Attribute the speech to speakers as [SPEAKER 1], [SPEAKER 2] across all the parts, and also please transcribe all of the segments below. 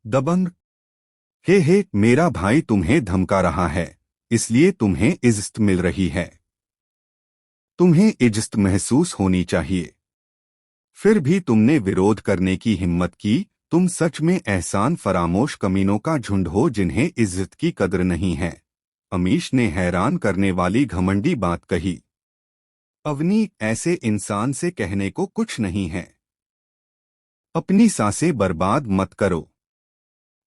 [SPEAKER 1] दबंग। हे मेरा भाई तुम्हें धमका रहा है, इसलिए तुम्हें इज्जत मिल रही है। तुम्हें इज्जत महसूस होनी चाहिए। फिर भी तुमने विरोध करने की हिम्मत की। तुम सच में एहसान फरामोश कमीनों का झुंड हो जिन्हें इज्जत की कद्र नहीं है। अमीश ने हैरान करने वाली घमंडी बात कही। अवनी, ऐसे इंसान से कहने को कुछ नहीं है। अपनी सांसें बर्बाद मत करो।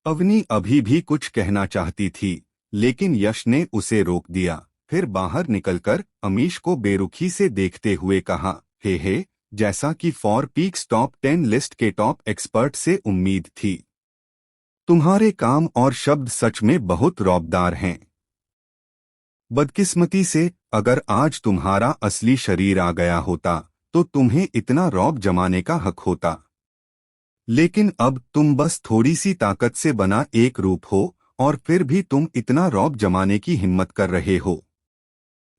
[SPEAKER 1] अवनी अभी भी कुछ कहना चाहती थी, लेकिन यश ने उसे रोक दिया। फिर बाहर निकलकर अमीश को बेरुखी से देखते हुए कहा, हे, जैसा कि फॉर पीक्स टॉप 10 लिस्ट के टॉप एक्सपर्ट से उम्मीद थी। तुम्हारे काम और शब्द सच में बहुत रौबदार हैं। बदकिस्मती से अगर आज तुम्हारा असली शरीर आ गया होता तो तुम्हें इतना रौब जमाने का हक होता। लेकिन अब तुम बस थोड़ी सी ताकत से बना एक रूप हो और फिर भी तुम इतना रौब जमाने की हिम्मत कर रहे हो।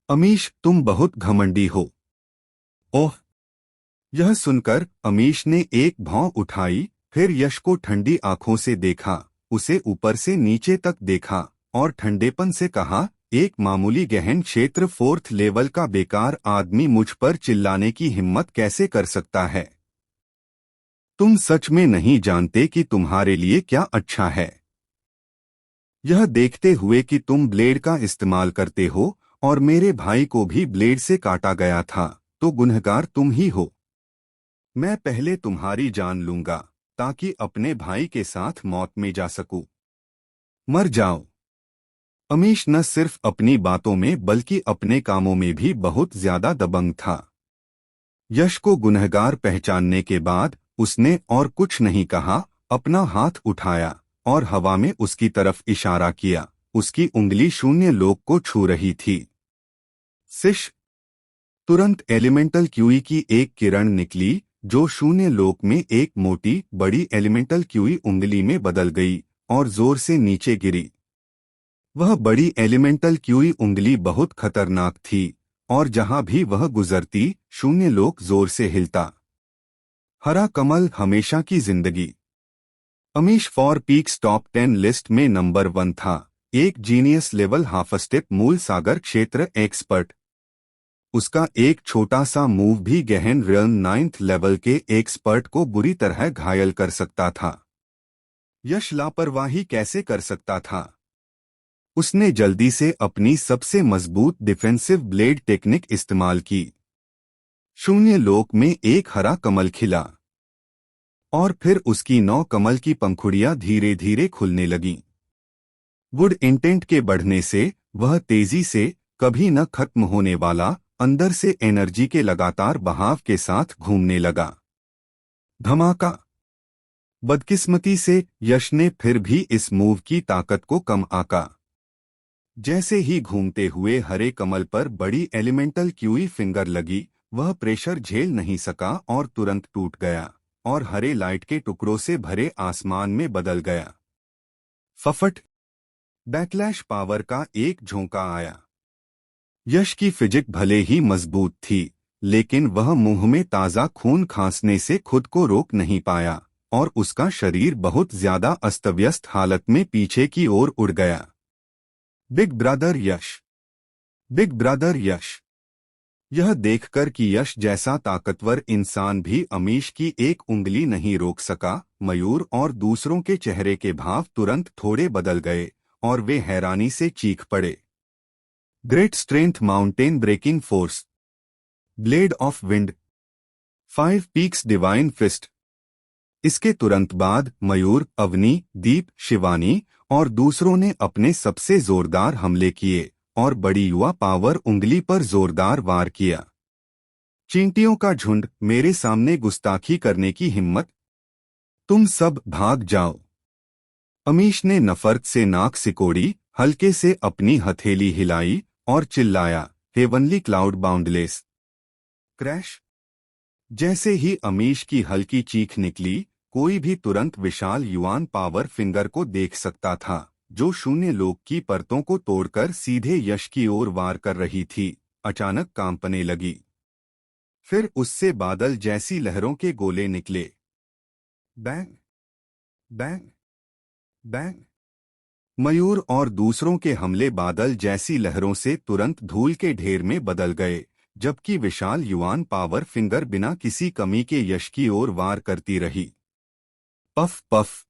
[SPEAKER 1] अमीश, तुम बहुत घमंडी हो। ओह! यह सुनकर अमीश ने एक भौं उठाई, फिर यश को ठंडी आंखों से देखा, उसे ऊपर से नीचे तक देखा और ठंडेपन से कहा, एक मामूली गहन क्षेत्र 4th लेवल का बेकार आदमी मुझ पर चिल्लाने की हिम्मत कैसे कर सकता है? तुम सच में नहीं जानते कि तुम्हारे लिए क्या अच्छा है। यह देखते हुए कि तुम ब्लेड का इस्तेमाल करते हो और मेरे भाई को भी ब्लेड से काटा गया था, तो गुनहगार तुम ही हो। मैं पहले तुम्हारी जान लूंगा ताकि अपने भाई के साथ मौत में जा सकूं। मर जाओ। अमीश न सिर्फ अपनी बातों में बल्कि अपने कामों में भी बहुत ज्यादा दबंग था। यश को गुनहगार पहचानने के बाद उसने और कुछ नहीं कहा, अपना हाथ उठाया और हवा में उसकी तरफ इशारा किया। उसकी उंगली शून्य लोक को छू रही थी। सिश! तुरंत एलिमेंटल क्यूई की एक किरण निकली जो शून्य लोक में एक मोटी बड़ी एलिमेंटल क्यूई उंगली में बदल गई और जोर से नीचे गिरी। वह बड़ी एलिमेंटल क्यूई उंगली बहुत खतरनाक थी और जहां भी वह गुजरती शून्य लोक जोर से हिलता। हरा कमल हमेशा की जिंदगी। Amish for peaks top 10 list में नंबर 1 था। एक जीनियस लेवल हाफ स्टेप मूल सागर क्षेत्र एक्सपर्ट। उसका एक छोटा सा मूव भी गहन रियल्म 9th लेवल के एक्सपर्ट को बुरी तरह घायल कर सकता था। यश लापरवाही कैसे कर सकता था? उसने जल्दी से अपनी सबसे मजबूत डिफेंसिव ब्लेड टेक्निक इस्तेमाल की। शून्य लोक में एक हरा कमल खिला और फिर उसकी 9 कमल की पंखुड़ियां धीरे धीरे खुलने लगीं। वुड इंटेंट के बढ़ने से वह तेजी से, कभी न खत्म होने वाला, अंदर से एनर्जी के लगातार बहाव के साथ घूमने लगा। धमाका! बदकिस्मती से यश ने फिर भी इस मूव की ताकत को कम आंका। जैसे ही घूमते हुए हरे कमल पर बड़ी एलिमेंटल क्यूई फिंगर लगी, वह प्रेशर झेल नहीं सका और तुरंत टूट गया और हरे लाइट के टुकड़ों से भरे आसमान में बदल गया। फफट! बैकलैश पावर का एक झोंका आया। यश की फिजिक भले ही मजबूत थी, लेकिन वह मुंह में ताजा खून खांसने से खुद को रोक नहीं पाया और उसका शरीर बहुत ज्यादा अस्तव्यस्त हालत में पीछे की ओर उड़ गया। बिग ब्रदर यश! बिग ब्रदर यश! यह देखकर कि यश जैसा ताकतवर इंसान भी अमीश की एक उंगली नहीं रोक सका, मयूर और दूसरों के चेहरे के भाव तुरंत थोड़े बदल गए और वे हैरानी से चीख पड़े। Great strength mountain breaking force, blade of wind, 5 peaks divine fist. इसके तुरंत बाद मयूर, अवनी, दीप, शिवानी और दूसरों ने अपने सबसे जोरदार हमले किए और बड़ी युवा पावर उंगली पर जोरदार वार किया। चींटियों का झुंड, मेरे सामने गुस्ताखी करने की हिम्मत? तुम सब भाग जाओ। अमीश ने नफरत से नाक सिकोड़ी, हल्के से अपनी हथेली हिलाई और चिल्लाया, हेवनली क्लाउड बाउंडलेस! क्रैश! जैसे ही अमीश की हल्की चीख निकली, कोई भी तुरंत विशाल युआन पावर फिंगर को देख सकता था जो शून्य लोक की परतों को तोड़कर सीधे यश की ओर वार कर रही थी। अचानक कांपने लगी। फिर उससे बादल जैसी लहरों के गोले निकले। बैंग! बैंग! बैंग। मयूर और दूसरों के हमले बादल जैसी लहरों से तुरंत धूल के ढेर में बदल गए, जबकि विशाल युआन पावर फिंगर बिना किसी कमी के यश की ओर वार करती रही। Puff puff.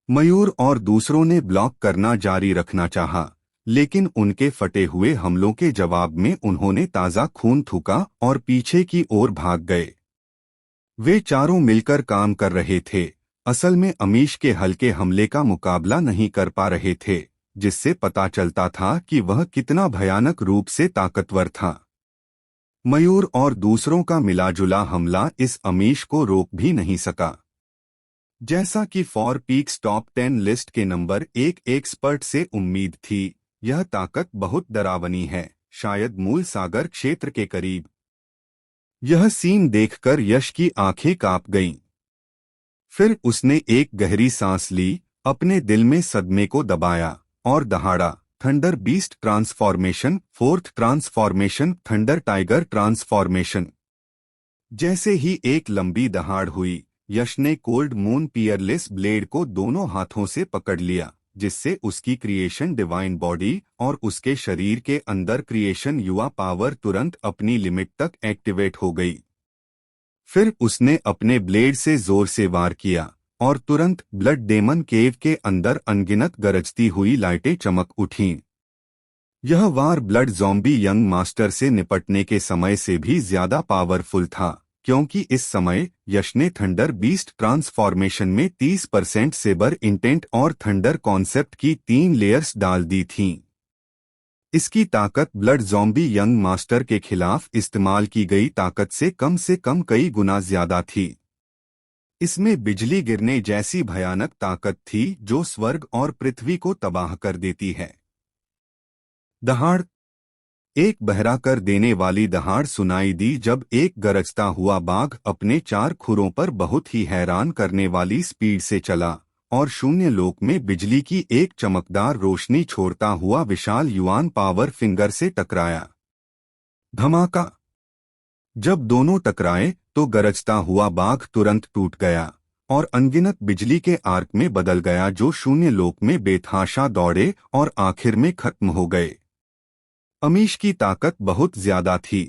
[SPEAKER 1] मयूर और दूसरों ने ब्लॉक करना जारी रखना चाहा, लेकिन उनके फटे हुए हमलों के जवाब में उन्होंने ताज़ा खून थूका और पीछे की ओर भाग गए। वे चारों मिलकर काम कर रहे थे, असल में अमीश के हल्के हमले का मुकाबला नहीं कर पा रहे थे, जिससे पता चलता था कि वह कितना भयानक रूप से ताकतवर था। मयूर और दूसरों का मिलाजुला हमला इस अमीश को रोक भी नहीं सका। जैसा कि फॉर पीक्स टॉप 10 लिस्ट के नंबर 1 एक्सपर्ट से उम्मीद थी, यह ताकत बहुत डरावनी है, शायद मूल सागर क्षेत्र के करीब। यह सीन देखकर यश की आंखें कांप गईं। फिर उसने एक गहरी सांस ली, अपने दिल में सदमे को दबाया और दहाड़ा। Thunder beast transformation, fourth transformation, thunder tiger transformation. जैसे ही एक लंबी दहाड़ हुई, यश ने कोल्ड मून पियरलेस ब्लेड को दोनों हाथों से पकड़ लिया, जिससे उसकी क्रिएशन डिवाइन बॉडी और उसके शरीर के अंदर क्रिएशन युवा पावर तुरंत अपनी लिमिट तक एक्टिवेट हो गई। फिर उसने अपने ब्लेड से जोर से वार किया और तुरंत ब्लड डेमन केव के अंदर अनगिनत गरजती हुई लाइटें चमक उठीं। यह वार ब्लड ज़ॉम्बी यंग मास्टर से निपटने के समय से भी ज्यादा पावरफुल था, क्योंकि इस समय यश ने थंडर बीस्ट ट्रांसफॉर्मेशन में 30% सेबर इंटेंट और थंडर कॉन्सेप्ट की 3 लेयर्स डाल दी थीं। इसकी ताकत ब्लड ज़ॉम्बी यंग मास्टर के खिलाफ इस्तेमाल की गई ताकत से कम कई गुना ज्यादा थी। इसमें बिजली गिरने जैसी भयानक ताकत थी जो स्वर्ग और पृथ्वी को तबाह कर देती है। दहाड़। एक बहरा कर देने वाली दहाड़ सुनाई दी जब एक गरजता हुआ बाघ अपने 4 खुरों पर बहुत ही हैरान करने वाली स्पीड से चला और शून्य लोक में बिजली की एक चमकदार रोशनी छोड़ता हुआ विशाल युआन पावर फिंगर से टकराया। धमाका। जब दोनों टकराए तो गरजता हुआ बाघ तुरंत टूट गया और अनगिनत बिजली के आर्क में बदल गया, जो शून्य लोक में बेतहाशा दौड़े और आखिर में खत्म हो गए। अमीश की ताकत बहुत ज्यादा थी।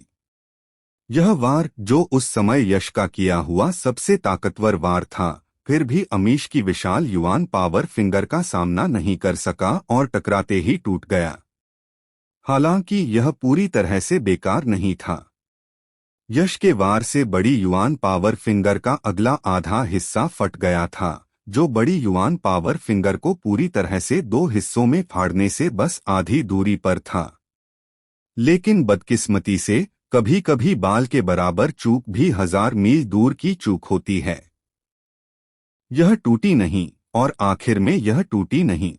[SPEAKER 1] यह वार, जो उस समय यश का किया हुआ सबसे ताकतवर वार था, फिर भी अमीश की विशाल युआन पावर फिंगर का सामना नहीं कर सका और टकराते ही टूट गया। हालांकि यह पूरी तरह से बेकार नहीं था। यश के वार से बड़ी युआन पावर फिंगर का अगला आधा हिस्सा फट गया था, जो बड़ी युआन पावर फिंगर को पूरी तरह से 2 हिस्सों में फाड़ने से बस आधी दूरी पर था। लेकिन बदकिस्मती से कभी कभी बाल के बराबर चूक भी 1000 मील दूर की चूक होती है। यह टूटी नहीं और आखिर में यह टूटी नहीं।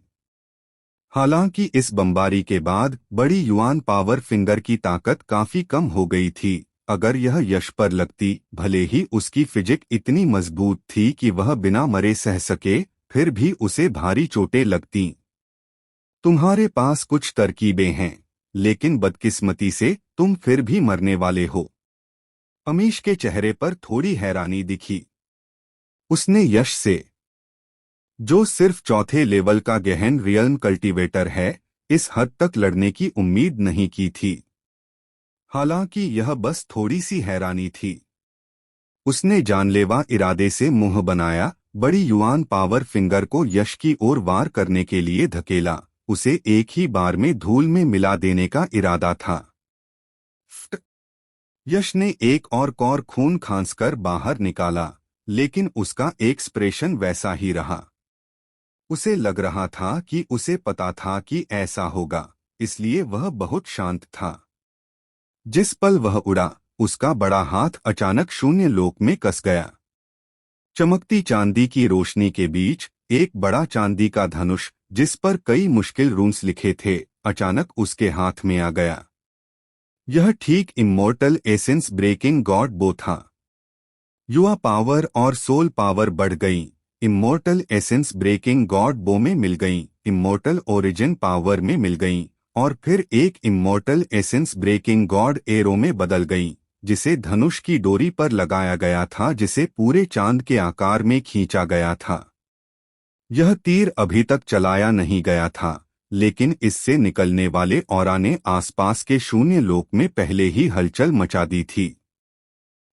[SPEAKER 1] हालांकि इस बमबारी के बाद बड़ी युआन पावर फिंगर की ताकत काफी कम हो गई थी। अगर यह यश पर लगती, भले ही उसकी फिजिक इतनी मजबूत थी कि वह बिना मरे सह सके, फिर भी उसे भारी चोटें लगतीं। तुम्हारे पास कुछ तरकीबें हैं, लेकिन बदकिस्मती से तुम फिर भी मरने वाले हो। अमीश के चेहरे पर थोड़ी हैरानी दिखी। उसने यश से, जो सिर्फ चौथे लेवल का गहन रियल्म कल्टीवेटर है, इस हद तक लड़ने की उम्मीद नहीं की थी। हालांकि यह बस थोड़ी सी हैरानी थी। उसने जानलेवा इरादे से मुंह बनाया, बड़ी युआन पावर फिंगर को यश की ओर वार करने के लिए धकेला, उसे एक ही बार में धूल में मिला देने का इरादा था। यश ने एक और कौर खून खांसकर बाहर निकाला, लेकिन उसका एक्सप्रेशन वैसा ही रहा। उसे लग रहा था कि उसे पता था कि ऐसा होगा, इसलिए वह बहुत शांत था। जिस पल वह उड़ा, उसका बड़ा हाथ अचानक शून्य लोक में कस गया। चमकती चांदी की रोशनी के बीच एक बड़ा चांदी का धनुष, जिस पर कई मुश्किल रून्स लिखे थे, अचानक उसके हाथ में आ गया। यह ठीक इमोर्टल एसेंस ब्रेकिंग गॉड बो था। युवा पावर और सोल पावर बढ़ गई, इमोर्टल एसेंस ब्रेकिंग गॉड बो में मिल गई, इमोर्टल ओरिजिन पावर में मिल गई और फिर एक immortal essence breaking god arrow में बदल गई, जिसे धनुष की डोरी पर लगाया गया था, जिसे पूरे चांद के आकार में खींचा गया था। यह तीर अभी तक चलाया नहीं गया था, लेकिन इससे निकलने वाले ऑरा ने आसपास के शून्य लोक में पहले ही हलचल मचा दी थी।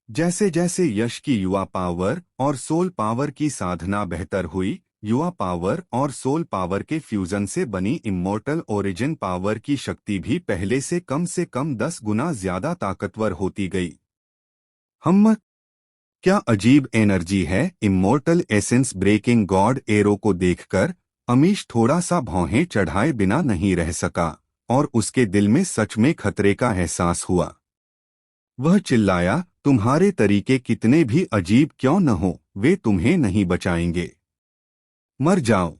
[SPEAKER 1] जैसे जैसे यश की युवा पावर और सोल पावर की साधना बेहतर हुई, युवा पावर और सोल पावर के फ्यूजन से बनी इमोर्टल ओरिजिन पावर की शक्ति भी पहले से कम 10 गुना ज्यादा ताकतवर होती गई। हम क्या अजीब एनर्जी है! Immortal essence breaking god arrow को देखकर अमीश थोड़ा सा भौहें चढ़ाए बिना नहीं रह सका और उसके दिल में सच में खतरे का एहसास हुआ। वह चिल्लाया, तुम्हारे तरीके कितने भी अजीब क्यों न हो, वे तुम्हें नहीं बचाएंगे। मर जाओ।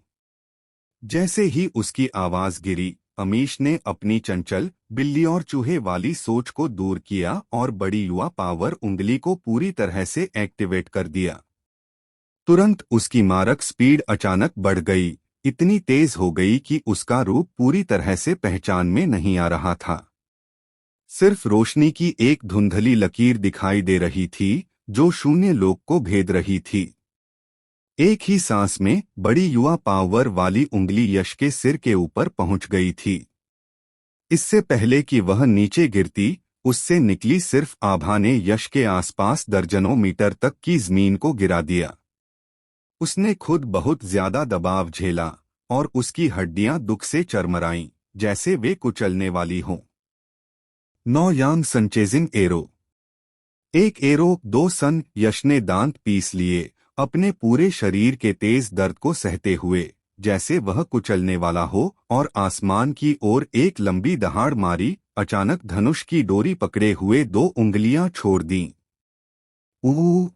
[SPEAKER 1] जैसे ही उसकी आवाज गिरी, अमीश ने अपनी चंचल बिल्ली और चूहे वाली सोच को दूर किया और बड़ी युवा पावर उंगली को पूरी तरह से एक्टिवेट कर दिया। तुरंत उसकी मारक स्पीड अचानक बढ़ गई, इतनी तेज हो गई कि उसका रूप पूरी तरह से पहचान में नहीं आ रहा था। सिर्फ रोशनी की एक धुंधली लकीर दिखाई दे रही थी जो शून्य लोक को भेद रही थी। एक ही सांस में बड़ी युवा पावर वाली उंगली यश के सिर के ऊपर पहुंच गई थी। इससे पहले कि वह नीचे गिरती, उससे निकली सिर्फ आभा ने यश के आसपास दर्जनों मीटर तक की जमीन को गिरा दिया। उसने खुद बहुत ज्यादा दबाव झेला और उसकी हड्डियां दुख से चरमराईं, जैसे वे कुचलने वाली हों। 9 यांग संचेजिंग एरो। एक एरो 2 सन। यश ने दांत पीस लिए, अपने पूरे शरीर के तेज दर्द को सहते हुए, जैसे वह कुचलने वाला हो, और आसमान की ओर एक लंबी दहाड़ मारी। अचानक धनुष की डोरी पकड़े हुए 2 उंगलियां छोड़ दीं। ऊ!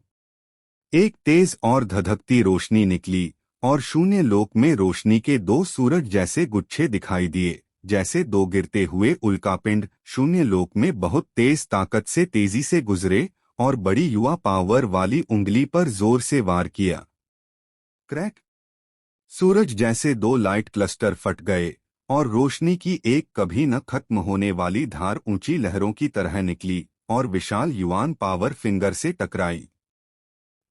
[SPEAKER 1] एक तेज और धधकती रोशनी निकली और शून्य लोक में रोशनी के 2 सूरज जैसे गुच्छे दिखाई दिए, जैसे 2 गिरते हुए उल्कापिंड शून्य लोक में बहुत तेज ताकत से तेजी से गुजरे और बड़ी युवा पावर वाली उंगली पर जोर से वार किया। क्रैक! सूरज जैसे 2 लाइट क्लस्टर फट गए और रोशनी की एक कभी न खत्म होने वाली धार ऊंची लहरों की तरह निकली और विशाल युवान पावर फिंगर से टकराई।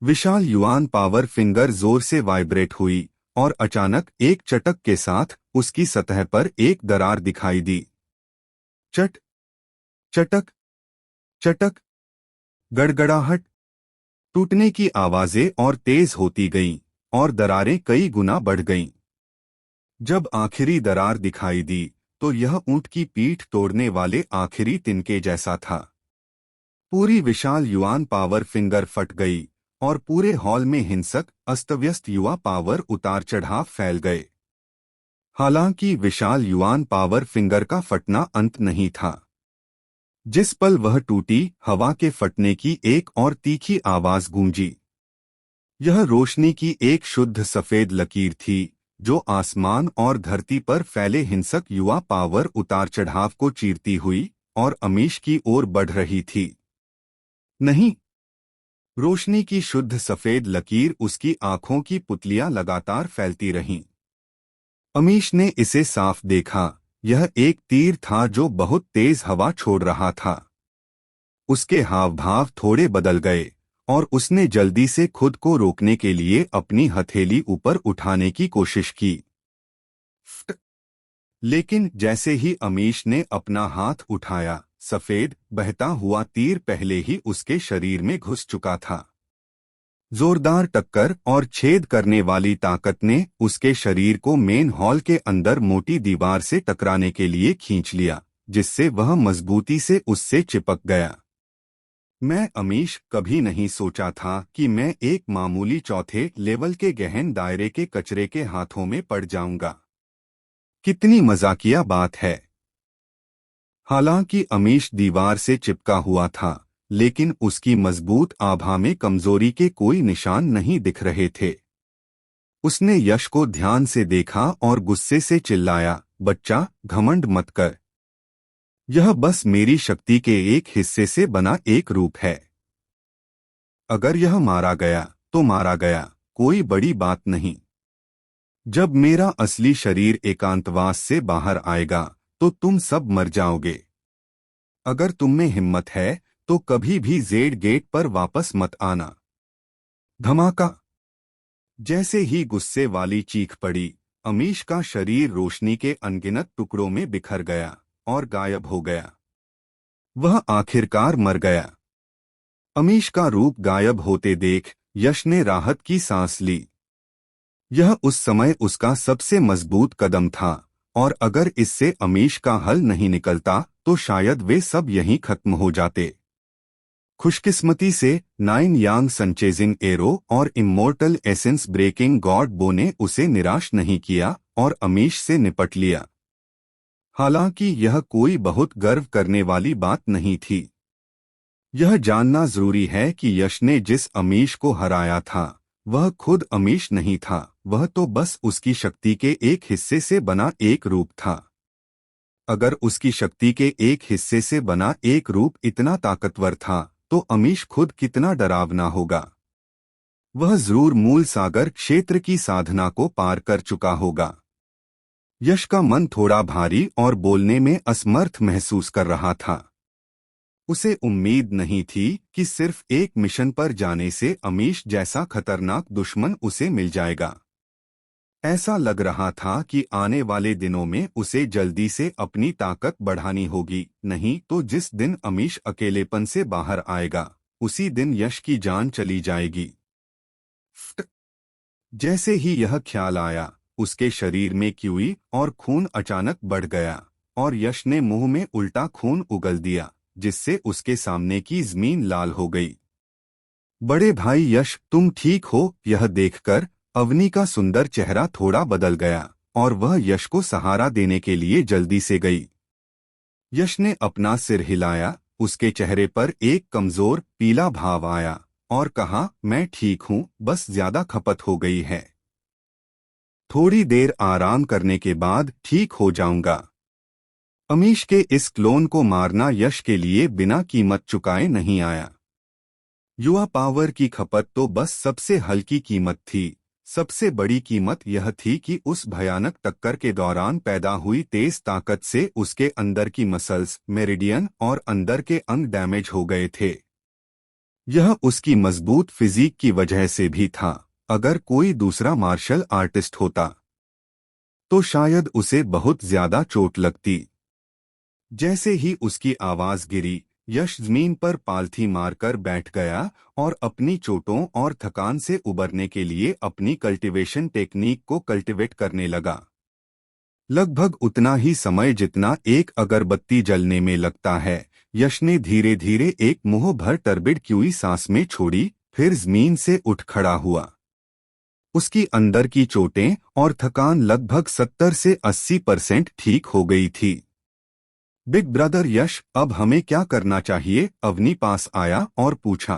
[SPEAKER 1] विशाल युवान पावर फिंगर जोर से वाइब्रेट हुई और अचानक एक चटक के साथ उसकी सतह पर एक दरार दिखाई दी। चट, चटक, चटक, गड़गड़ाहट। टूटने की आवाजें और तेज होती गईं और दरारें कई गुना बढ़ गईं। जब आखिरी दरार दिखाई दी तो यह ऊंट की पीठ तोड़ने वाले आखिरी तिनके जैसा था। पूरी विशाल युवान पावर फिंगर फट गई और पूरे हॉल में हिंसक अस्तव्यस्त युवा पावर उतार चढ़ाव फैल गए। हालांकि विशाल युवान पावर फिंगर का फटना अंत नहीं था। जिस पल वह टूटी, हवा के फटने की एक और तीखी आवाज गूंजी। यह रोशनी की एक शुद्ध सफेद लकीर थी जो आसमान और धरती पर फैले हिंसक युवा पावर उतार चढ़ाव को चीरती हुई और अमीश की ओर बढ़ रही थी। नहीं, रोशनी की शुद्ध सफेद लकीर उसकी आंखों की पुतलियां लगातार फैलती रहीं। अमीश ने इसे साफ देखा। यह एक तीर था जो बहुत तेज हवा छोड़ रहा था। उसके हाव भाव थोड़े बदल गए और उसने जल्दी से खुद को रोकने के लिए अपनी हथेली ऊपर उठाने की कोशिश की। लेकिन जैसे ही अमीश ने अपना हाथ उठाया, सफेद बहता हुआ तीर पहले ही उसके शरीर में घुस चुका था। जोरदार टक्कर और छेद करने वाली ताकत ने उसके शरीर को मेन हॉल के अंदर मोटी दीवार से टकराने के लिए खींच लिया, जिससे वह मजबूती से उससे चिपक गया। मैं अमीश कभी नहीं सोचा था कि मैं एक मामूली चौथे लेवल के गहन दायरे के कचरे के हाथों में पड़ जाऊंगा। कितनी मजाकिया बात है। हालांकि अमीश दीवार से चिपका हुआ था, लेकिन उसकी मजबूत आभा में कमजोरी के कोई निशान नहीं दिख रहे थे। उसने यश को ध्यान से देखा और गुस्से से चिल्लाया, बच्चा, घमंड मत कर। यह बस मेरी शक्ति के एक हिस्से से बना एक रूप है। अगर यह मारा गया तो मारा गया, कोई बड़ी बात नहीं। जब मेरा असली शरीर एकांतवास से बाहर आएगा तो तुम सब मर जाओगे। अगर तुम में हिम्मत है तो कभी भी जेड गेट पर वापस मत आना। धमाका! जैसे ही गुस्से वाली चीख पड़ी, अमीश का शरीर रोशनी के अनगिनत टुकड़ों में बिखर गया और गायब हो गया। वह आखिरकार मर गया। अमीश का रूप गायब होते देख यश ने राहत की सांस ली। यह उस समय उसका सबसे मजबूत कदम था, और अगर इससे अमीश का हल नहीं निकलता तो शायद वे सब यहीं खत्म हो जाते। खुशकिस्मती से नाइन यांग सनचेजिंग एरो और इमोर्टल एसेंस ब्रेकिंग गॉड बो ने उसे निराश नहीं किया और अमीश से निपट लिया। हालांकि यह कोई बहुत गर्व करने वाली बात नहीं थी। यह जानना जरूरी है कि यश ने जिस अमीश को हराया था वह खुद अमीश नहीं था, वह तो बस उसकी शक्ति के एक हिस्से से बना एक रूप था। अगर उसकी शक्ति के एक हिस्से से बना एक रूप इतना ताकतवर था तो अमीश खुद कितना डरावना होगा। वह जरूर मूल सागर क्षेत्र की साधना को पार कर चुका होगा। यश का मन थोड़ा भारी और बोलने में असमर्थ महसूस कर रहा था। उसे उम्मीद नहीं थी कि सिर्फ एक मिशन पर जाने से अमीश जैसा खतरनाक दुश्मन उसे मिल जाएगा। ऐसा लग रहा था कि आने वाले दिनों में उसे जल्दी से अपनी ताकत बढ़ानी होगी, नहीं तो जिस दिन अमीश अकेलेपन से बाहर आएगा उसी दिन यश की जान चली जाएगी। जैसे ही यह ख्याल आया, उसके शरीर में क्यूई और खून अचानक बढ़ गया और यश ने मुंह में उल्टा खून उगल दिया, जिससे उसके सामने की जमीन लाल हो गई। बड़े भाई यश, तुम ठीक हो? यह देखकर अवनी का सुंदर चेहरा थोड़ा बदल गया और वह यश को सहारा देने के लिए जल्दी से गई। यश ने अपना सिर हिलाया, उसके चेहरे पर एक कमजोर पीला भाव आया और कहा, मैं ठीक हूं, बस ज्यादा खपत हो गई है। थोड़ी देर आराम करने के बाद ठीक हो जाऊंगा। अमीश के इस क्लोन को मारना यश के लिए बिना कीमत चुकाए नहीं आया। युवा पावर की खपत तो बस सबसे हल्की कीमत थी। सबसे बड़ी कीमत यह थी कि उस भयानक टक्कर के दौरान पैदा हुई तेज ताकत से उसके अंदर की मसल्स, मेरिडियन और अंदर के अंग डैमेज हो गए थे। यह उसकी मजबूत फिजिक की वजह से भी था। अगर कोई दूसरा मार्शल आर्टिस्ट होता तो शायद उसे बहुत ज्यादा चोट लगती। जैसे ही उसकी आवाज गिरी, यश जमीन पर पालथी मारकर बैठ गया और अपनी चोटों और थकान से उबरने के लिए अपनी कल्टीवेशन टेक्निक को कल्टीवेट करने लगा। लगभग उतना ही समय जितना एक अगरबत्ती जलने में लगता है, यश ने धीरे धीरे एक मुंह भर टर्बिड क्यूई सांस में छोड़ी, फिर जमीन से उठ खड़ा हुआ। उसकी अंदर की चोटें और थकान लगभग 70 से 80% ठीक हो गई थी। बिग ब्रदर यश, अब हमें क्या करना चाहिए? अवनी पास आया और पूछा।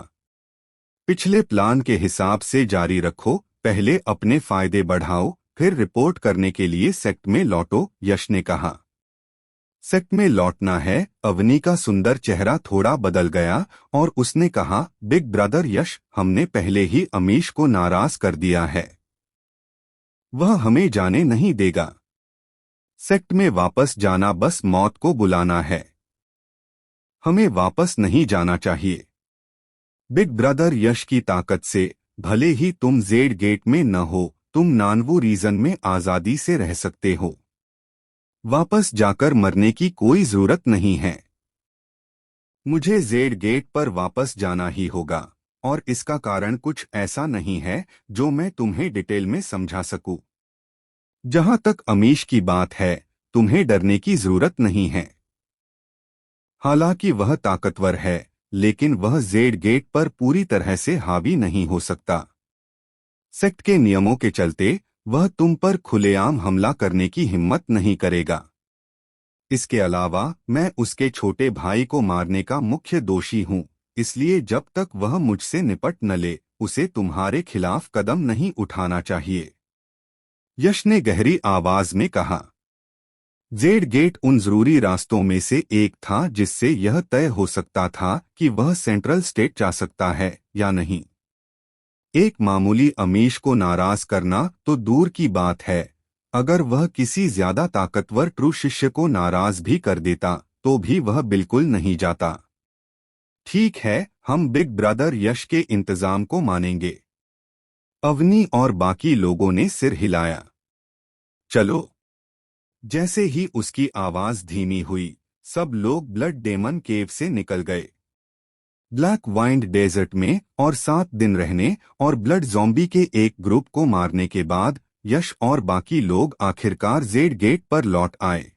[SPEAKER 1] पिछले प्लान के हिसाब से जारी रखो, पहले अपने फायदे बढ़ाओ, फिर रिपोर्ट करने के लिए सेक्ट में लौटो, यश ने कहा। सेक्ट में लौटना है? अवनी का सुंदर चेहरा थोड़ा बदल गया और उसने कहा, बिग ब्रदर यश, हमने पहले ही अमीश को नाराज कर दिया है। वह हमें जाने नहीं देगा। सेक्ट में वापस जाना बस मौत को बुलाना है। हमें वापस नहीं जाना चाहिए। बिग ब्रदर यश की ताकत से भले ही तुम जेड गेट में न हो, तुम नानवू रीजन में आजादी से रह सकते हो। वापस जाकर मरने की कोई जरूरत नहीं है। मुझे जेड गेट पर वापस जाना ही होगा, और इसका कारण कुछ ऐसा नहीं है जो मैं तुम्हें डिटेल में समझा सकूं। जहां तक अमीश की बात है, तुम्हें डरने की जरूरत नहीं है। हालांकि वह ताकतवर है, लेकिन वह जेड गेट पर पूरी तरह से हावी नहीं हो सकता। सेक्ट के नियमों के चलते वह तुम पर खुलेआम हमला करने की हिम्मत नहीं करेगा। इसके अलावा मैं उसके छोटे भाई को मारने का मुख्य दोषी हूं, इसलिए जब तक वह मुझसे निपट न ले, उसे तुम्हारे खिलाफ कदम नहीं उठाना चाहिए। यश ने गहरी आवाज में कहा। जेड गेट उन जरूरी रास्तों में से एक था जिससे यह तय हो सकता था कि वह सेंट्रल स्टेट जा सकता है या नहीं। एक मामूली अमीश को नाराज करना तो दूर की बात है, अगर वह किसी ज्यादा ताकतवर ट्रू शिष्य को नाराज भी कर देता तो भी वह बिल्कुल नहीं जाता। ठीक है, हम बिग ब्रदर यश के इंतजाम को मानेंगे। अवनी और बाकी लोगों ने सिर हिलाया। चलो। जैसे ही उसकी आवाज धीमी हुई, सब लोग ब्लड डेमन केव से निकल गए। ब्लैक वाइंड डेजर्ट में और 7 दिन रहने और ब्लड ज़ॉम्बी के एक ग्रुप को मारने के बाद यश और बाकी लोग आखिरकार जेड गेट पर लौट आए।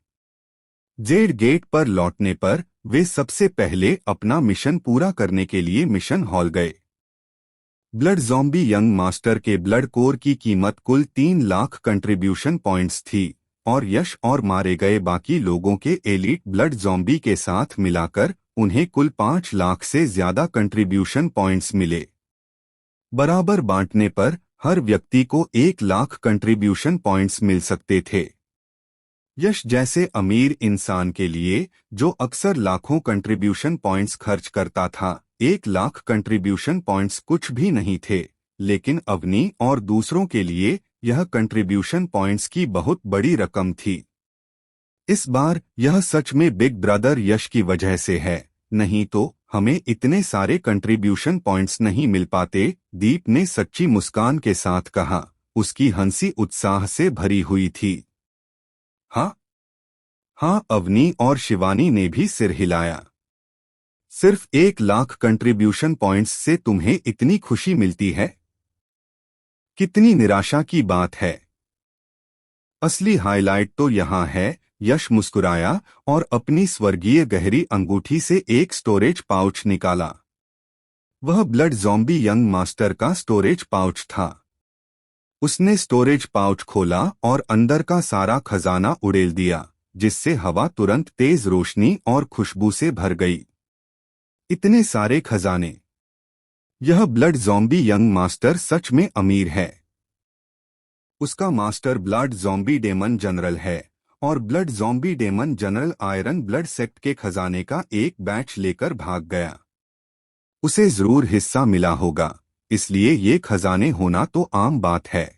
[SPEAKER 1] जेड गेट पर लौटने पर वे सबसे पहले अपना मिशन पूरा करने के लिए मिशन हॉल गए। ब्लड ज़ॉम्बी यंग मास्टर के ब्लड कोर की कीमत कुल 3 लाख कंट्रीब्यूशन पॉइंट्स थी और यश और मारे गए बाकी लोगों के एलीट ब्लड ज़ॉम्बी के साथ मिलाकर उन्हें कुल 5 लाख से ज्यादा कंट्रीब्यूशन पॉइंट्स मिले। बराबर बांटने पर हर व्यक्ति को 1 लाख कंट्रीब्यूशन पॉइंट्स मिल सकते थे। यश जैसे अमीर इंसान के लिए, जो अक्सर लाखों कंट्रीब्यूशन पॉइंट्स खर्च करता था, 1 लाख कंट्रीब्यूशन पॉइंट्स कुछ भी नहीं थे, लेकिन अवनी और दूसरों के लिए यह कंट्रीब्यूशन पॉइंट्स की बहुत बड़ी रकम थी। इस बार यह सच में बिग ब्रदर यश की वजह से है, नहीं तो हमें इतने सारे कंट्रीब्यूशन पॉइंट्स नहीं मिल पाते। दीप ने सच्ची मुस्कान के साथ कहा, उसकी हंसी उत्साह से भरी हुई थी। हाँ हाँ, अवनी और शिवानी ने भी सिर हिलाया। सिर्फ 1 लाख कंट्रीब्यूशन पॉइंट्स से तुम्हें इतनी खुशी मिलती है? कितनी निराशा की बात है। असली हाइलाइट तो यहाँ है। यश मुस्कुराया और अपनी स्वर्गीय गहरी अंगूठी से एक स्टोरेज पाउच निकाला। वह ब्लड ज़ॉम्बी यंग मास्टर का स्टोरेज पाउच था। उसने स्टोरेज पाउच खोला और अंदर का सारा खजाना उड़ेल दिया, जिससे हवा तुरंत तेज रोशनी और खुशबू से भर गई। इतने सारे खजाने! यह ब्लड ज़ॉम्बी यंग मास्टर सच में अमीर है। उसका master blood zombie demon general है और blood zombie demon general iron blood sect के खजाने का एक बैच लेकर भाग गया। उसे जरूर हिस्सा मिला होगा, इसलिए ये खजाने होना तो आम बात है।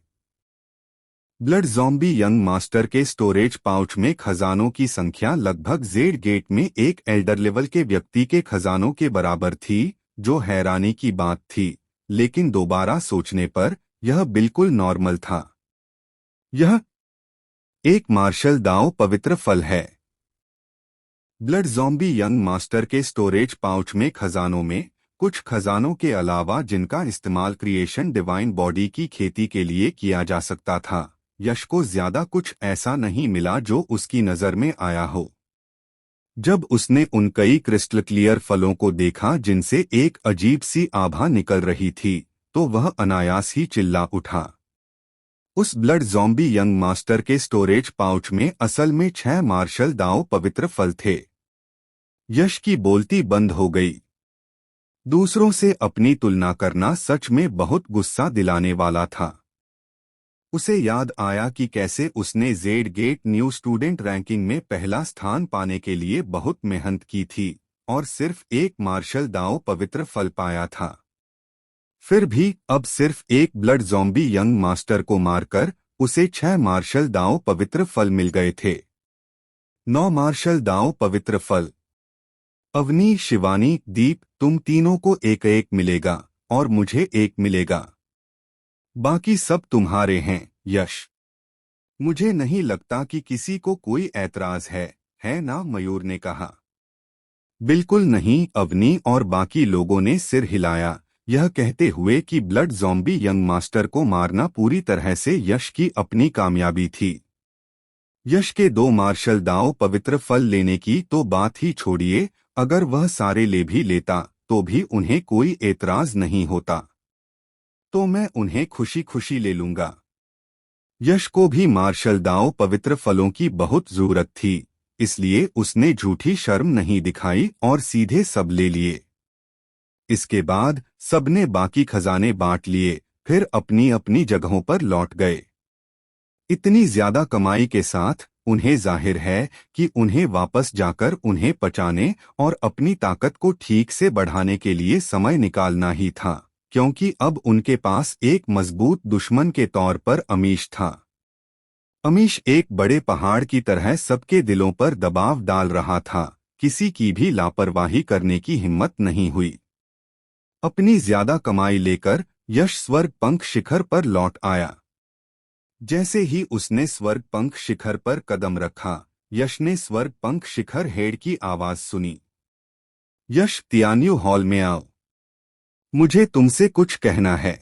[SPEAKER 1] ब्लड ज़ॉम्बी यंग मास्टर के स्टोरेज पाउच में खजानों की संख्या लगभग जेड गेट में एक एल्डर लेवल के व्यक्ति के खजानों के बराबर थी, जो हैरानी की बात थी, लेकिन दोबारा सोचने पर यह बिल्कुल नॉर्मल था। यह एक मार्शल दाव पवित्र फल है। ब्लड ज़ॉम्बी यंग मास्टर के स्टोरेज पाउच में खजानों में कुछ खजानों के अलावा जिनका इस्तेमाल क्रिएशन डिवाइन बॉडी की खेती के लिए किया जा सकता था, यश को ज्यादा कुछ ऐसा नहीं मिला जो उसकी नजर में आया हो। जब उसने उन कई क्रिस्टल क्लियर फलों को देखा जिनसे एक अजीब सी आभा निकल रही थी, तो वह अनायास ही चिल्ला उठा। उस ब्लड ज़ॉम्बी यंग मास्टर के स्टोरेज पाउच में असल में 6 मार्शल दाव पवित्र फल थे। यश की बोलती बंद हो गई। दूसरों से अपनी तुलना करना सच में बहुत गुस्सा दिलाने वाला था। उसे याद आया कि कैसे उसने Z get new student ranking में पहला स्थान पाने के लिए बहुत मेहनत की थी और सिर्फ एक मार्शल दाव पवित्र फल पाया था। फिर भी अब सिर्फ एक ब्लड ज़ॉम्बी यंग मास्टर को मारकर उसे 6 मार्शल दाव पवित्र फल मिल गए थे। 9 मार्शल दाव पवित्र फल। अवनी, शिवानी, दीप, तुम तीनों को एक एक मिलेगा और मुझे एक मिलेगा। बाकी सब तुम्हारे हैं, यश। मुझे नहीं लगता कि किसी को कोई ऐतराज है ना? मयूर ने कहा। बिल्कुल नहीं, अवनी और बाकी लोगों ने सिर हिलाया, यह कहते हुए कि ब्लड ज़ॉम्बी यंग मास्टर को मारना पूरी तरह से यश की अपनी कामयाबी थी। यश के 2 मार्शल दाव पवित्र फल लेने की तो बात ही छोड़िए, अगर वह सारे ले भी लेता तो भी उन्हें कोई एतराज नहीं होता। तो मैं उन्हें खुशी खुशी ले लूंगा। यश को भी मार्शल दाव पवित्र फलों की बहुत जरूरत थी, इसलिए उसने झूठी शर्म नहीं दिखाई और सीधे सब ले लिए। इसके बाद सबने बाकी खजाने बांट लिए, फिर अपनी अपनी जगहों पर लौट गए। इतनी ज्यादा कमाई के साथ उन्हें जाहिर है कि उन्हें वापस जाकर उन्हें पचाने और अपनी ताकत को ठीक से बढ़ाने के लिए समय निकालना ही था, क्योंकि अब उनके पास एक मजबूत दुश्मन के तौर पर अमीश था। अमीश एक बड़े पहाड़ की तरह सबके दिलों पर दबाव डाल रहा था, किसी की भी लापरवाही करने की हिम्मत नहीं हुई। अपनी ज्यादा कमाई लेकर यश स्वर्ग पंख शिखर पर लौट आया। जैसे ही उसने स्वर्ग पंख शिखर पर कदम रखा, यश ने स्वर्ग पंख शिखर हेड की आवाज सुनी। यश, तियान्यू हॉल में आओ, मुझे तुमसे कुछ कहना है।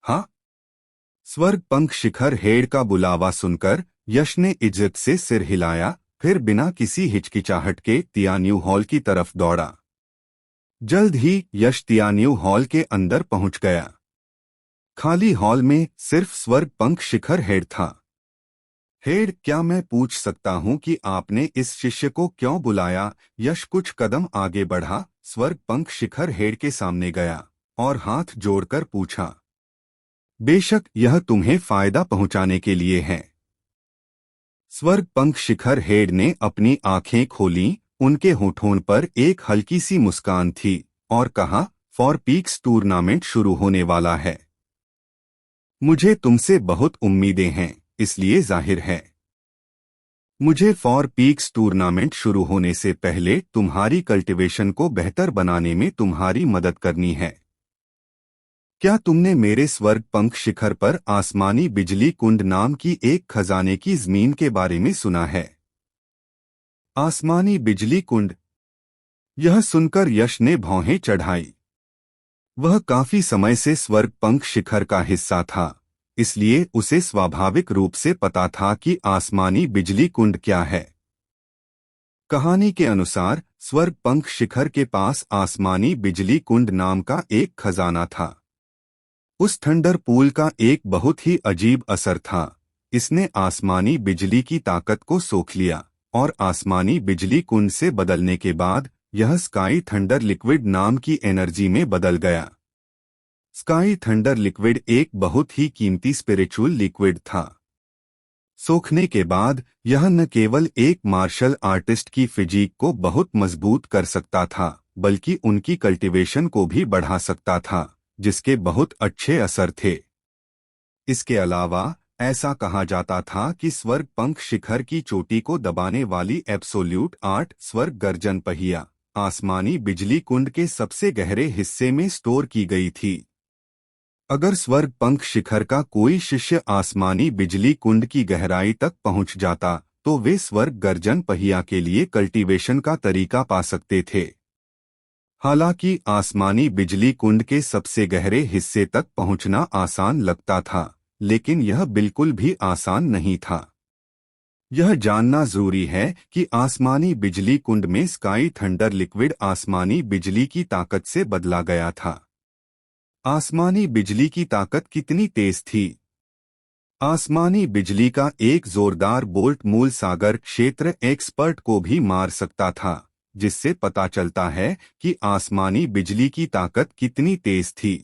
[SPEAKER 1] हाँ। स्वर्ग पंख शिखर हेड का बुलावा सुनकर यश ने इज्जत से सिर हिलाया, फिर बिना किसी हिचकिचाहट के तियान्यू हॉल की तरफ दौड़ा। जल्द ही यश तियान्यू हॉल के अंदर पहुंच गया। खाली हॉल में सिर्फ स्वर्ग पंख शिखर हेड था। हेड, क्या मैं पूछ सकता हूं कि आपने इस शिष्य को क्यों बुलाया? यश कुछ कदम आगे बढ़ा, स्वर्ग पंख शिखर हेड के सामने गया और हाथ जोड़कर पूछा। बेशक, यह तुम्हें फायदा पहुंचाने के लिए है। स्वर्ग पंख शिखर हेड ने अपनी आंखें खोलीं, उनके होठों पर एक हल्की सी मुस्कान थी और कहा, फॉर पीक्स टूर्नामेंट शुरू होने वाला है। मुझे तुमसे बहुत उम्मीदें हैं, इसलिए जाहिर है मुझे फॉर पीक्स टूर्नामेंट शुरू होने से पहले तुम्हारी कल्टीवेशन को बेहतर बनाने में तुम्हारी मदद करनी है। क्या तुमने मेरे स्वर्ग पंख शिखर पर आसमानी बिजली कुंड नाम की एक खजाने की जमीन के बारे में सुना है? आसमानी बिजली कुंड? यह सुनकर यश ने भौहें चढ़ाई। वह काफी समय से स्वर्ग पंख शिखर का हिस्सा था, इसलिए उसे स्वाभाविक रूप से पता था कि आसमानी बिजली कुंड क्या है। कहानी के अनुसार स्वर्ग पंख शिखर के पास आसमानी बिजली कुंड नाम का एक खजाना था। उस थंडर पूल का एक बहुत ही अजीब असर था। इसने आसमानी बिजली की ताकत को सोख लिया और आसमानी बिजली कुंड से बदलने के बाद यह स्काई थंडर लिक्विड नाम की एनर्जी में बदल गया। स्काई थंडर लिक्विड एक बहुत ही कीमती स्पिरिचुअल लिक्विड था। सोखने के बाद यह न केवल एक मार्शल आर्टिस्ट की फिजिक को बहुत मजबूत कर सकता था, बल्कि उनकी कल्टीवेशन को भी बढ़ा सकता था, जिसके बहुत अच्छे असर थे। इसके अलावा ऐसा कहा जाता था कि स्वर्ग पंख शिखर की चोटी को दबाने वाली एब्सोल्यूट 8 स्वर्ग गर्जन पहिया आसमानी बिजली कुंड के सबसे गहरे हिस्से में स्टोर की गई थी। अगर स्वर्ग पंख शिखर का कोई शिष्य आसमानी बिजली कुंड की गहराई तक पहुंच जाता, तो वे स्वर्ग गर्जन पहिया के लिए कल्टीवेशन का तरीका पा सकते थे। हालांकि आसमानी बिजली कुंड के सबसे गहरे हिस्से तक पहुंचना आसान लगता था, लेकिन यह बिल्कुल भी आसान नहीं था। यह जानना जरूरी है कि आसमानी बिजली कुंड में स्काई थंडर लिक्विड आसमानी बिजली की ताकत से बदला गया था। आसमानी बिजली की ताकत कितनी तेज थी? आसमानी बिजली का एक जोरदार बोल्ट मूल सागर क्षेत्र एक्सपर्ट को भी मार सकता था, जिससे पता चलता है कि आसमानी बिजली की ताकत कितनी तेज थी।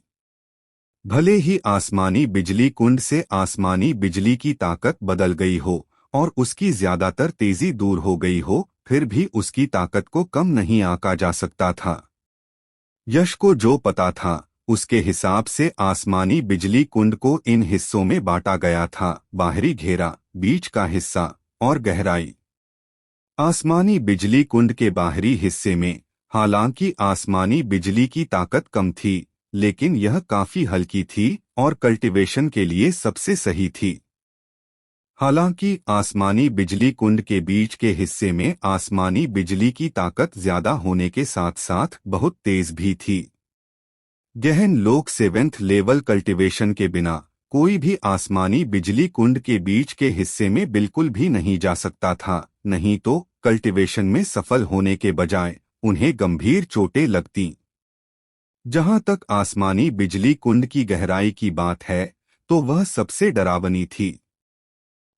[SPEAKER 1] भले ही आसमानी बिजली कुंड से आसमानी बिजली की ताकत बदल गई हो और उसकी ज्यादातर तेजी दूर हो गई हो, फिर भी उसकी ताकत को कम नहीं आंका जा सकता था। यश को जो पता था, उसके हिसाब से आसमानी बिजली कुंड को इन हिस्सों में बांटा गया था: बाहरी घेरा, बीच का हिस्सा और गहराई। आसमानी बिजली कुंड के बाहरी हिस्से में हालांकि आसमानी बिजली की ताकत कम थी, लेकिन यह काफी हल्की थी और कल्टीवेशन के लिए सबसे सही थी। हालांकि आसमानी बिजली कुंड के बीच के हिस्से में आसमानी बिजली की ताकत ज्यादा होने के साथ साथ बहुत तेज भी थी। गहन लोक 7th लेवल कल्टीवेशन के बिना कोई भी आसमानी बिजली कुंड के बीच के हिस्से में बिल्कुल भी नहीं जा सकता था, नहीं तो कल्टीवेशन में सफल होने के बजाय उन्हें गंभीर चोटें लगती। जहां तक आसमानी बिजली कुंड की गहराई की बात है, तो वह सबसे डरावनी थी।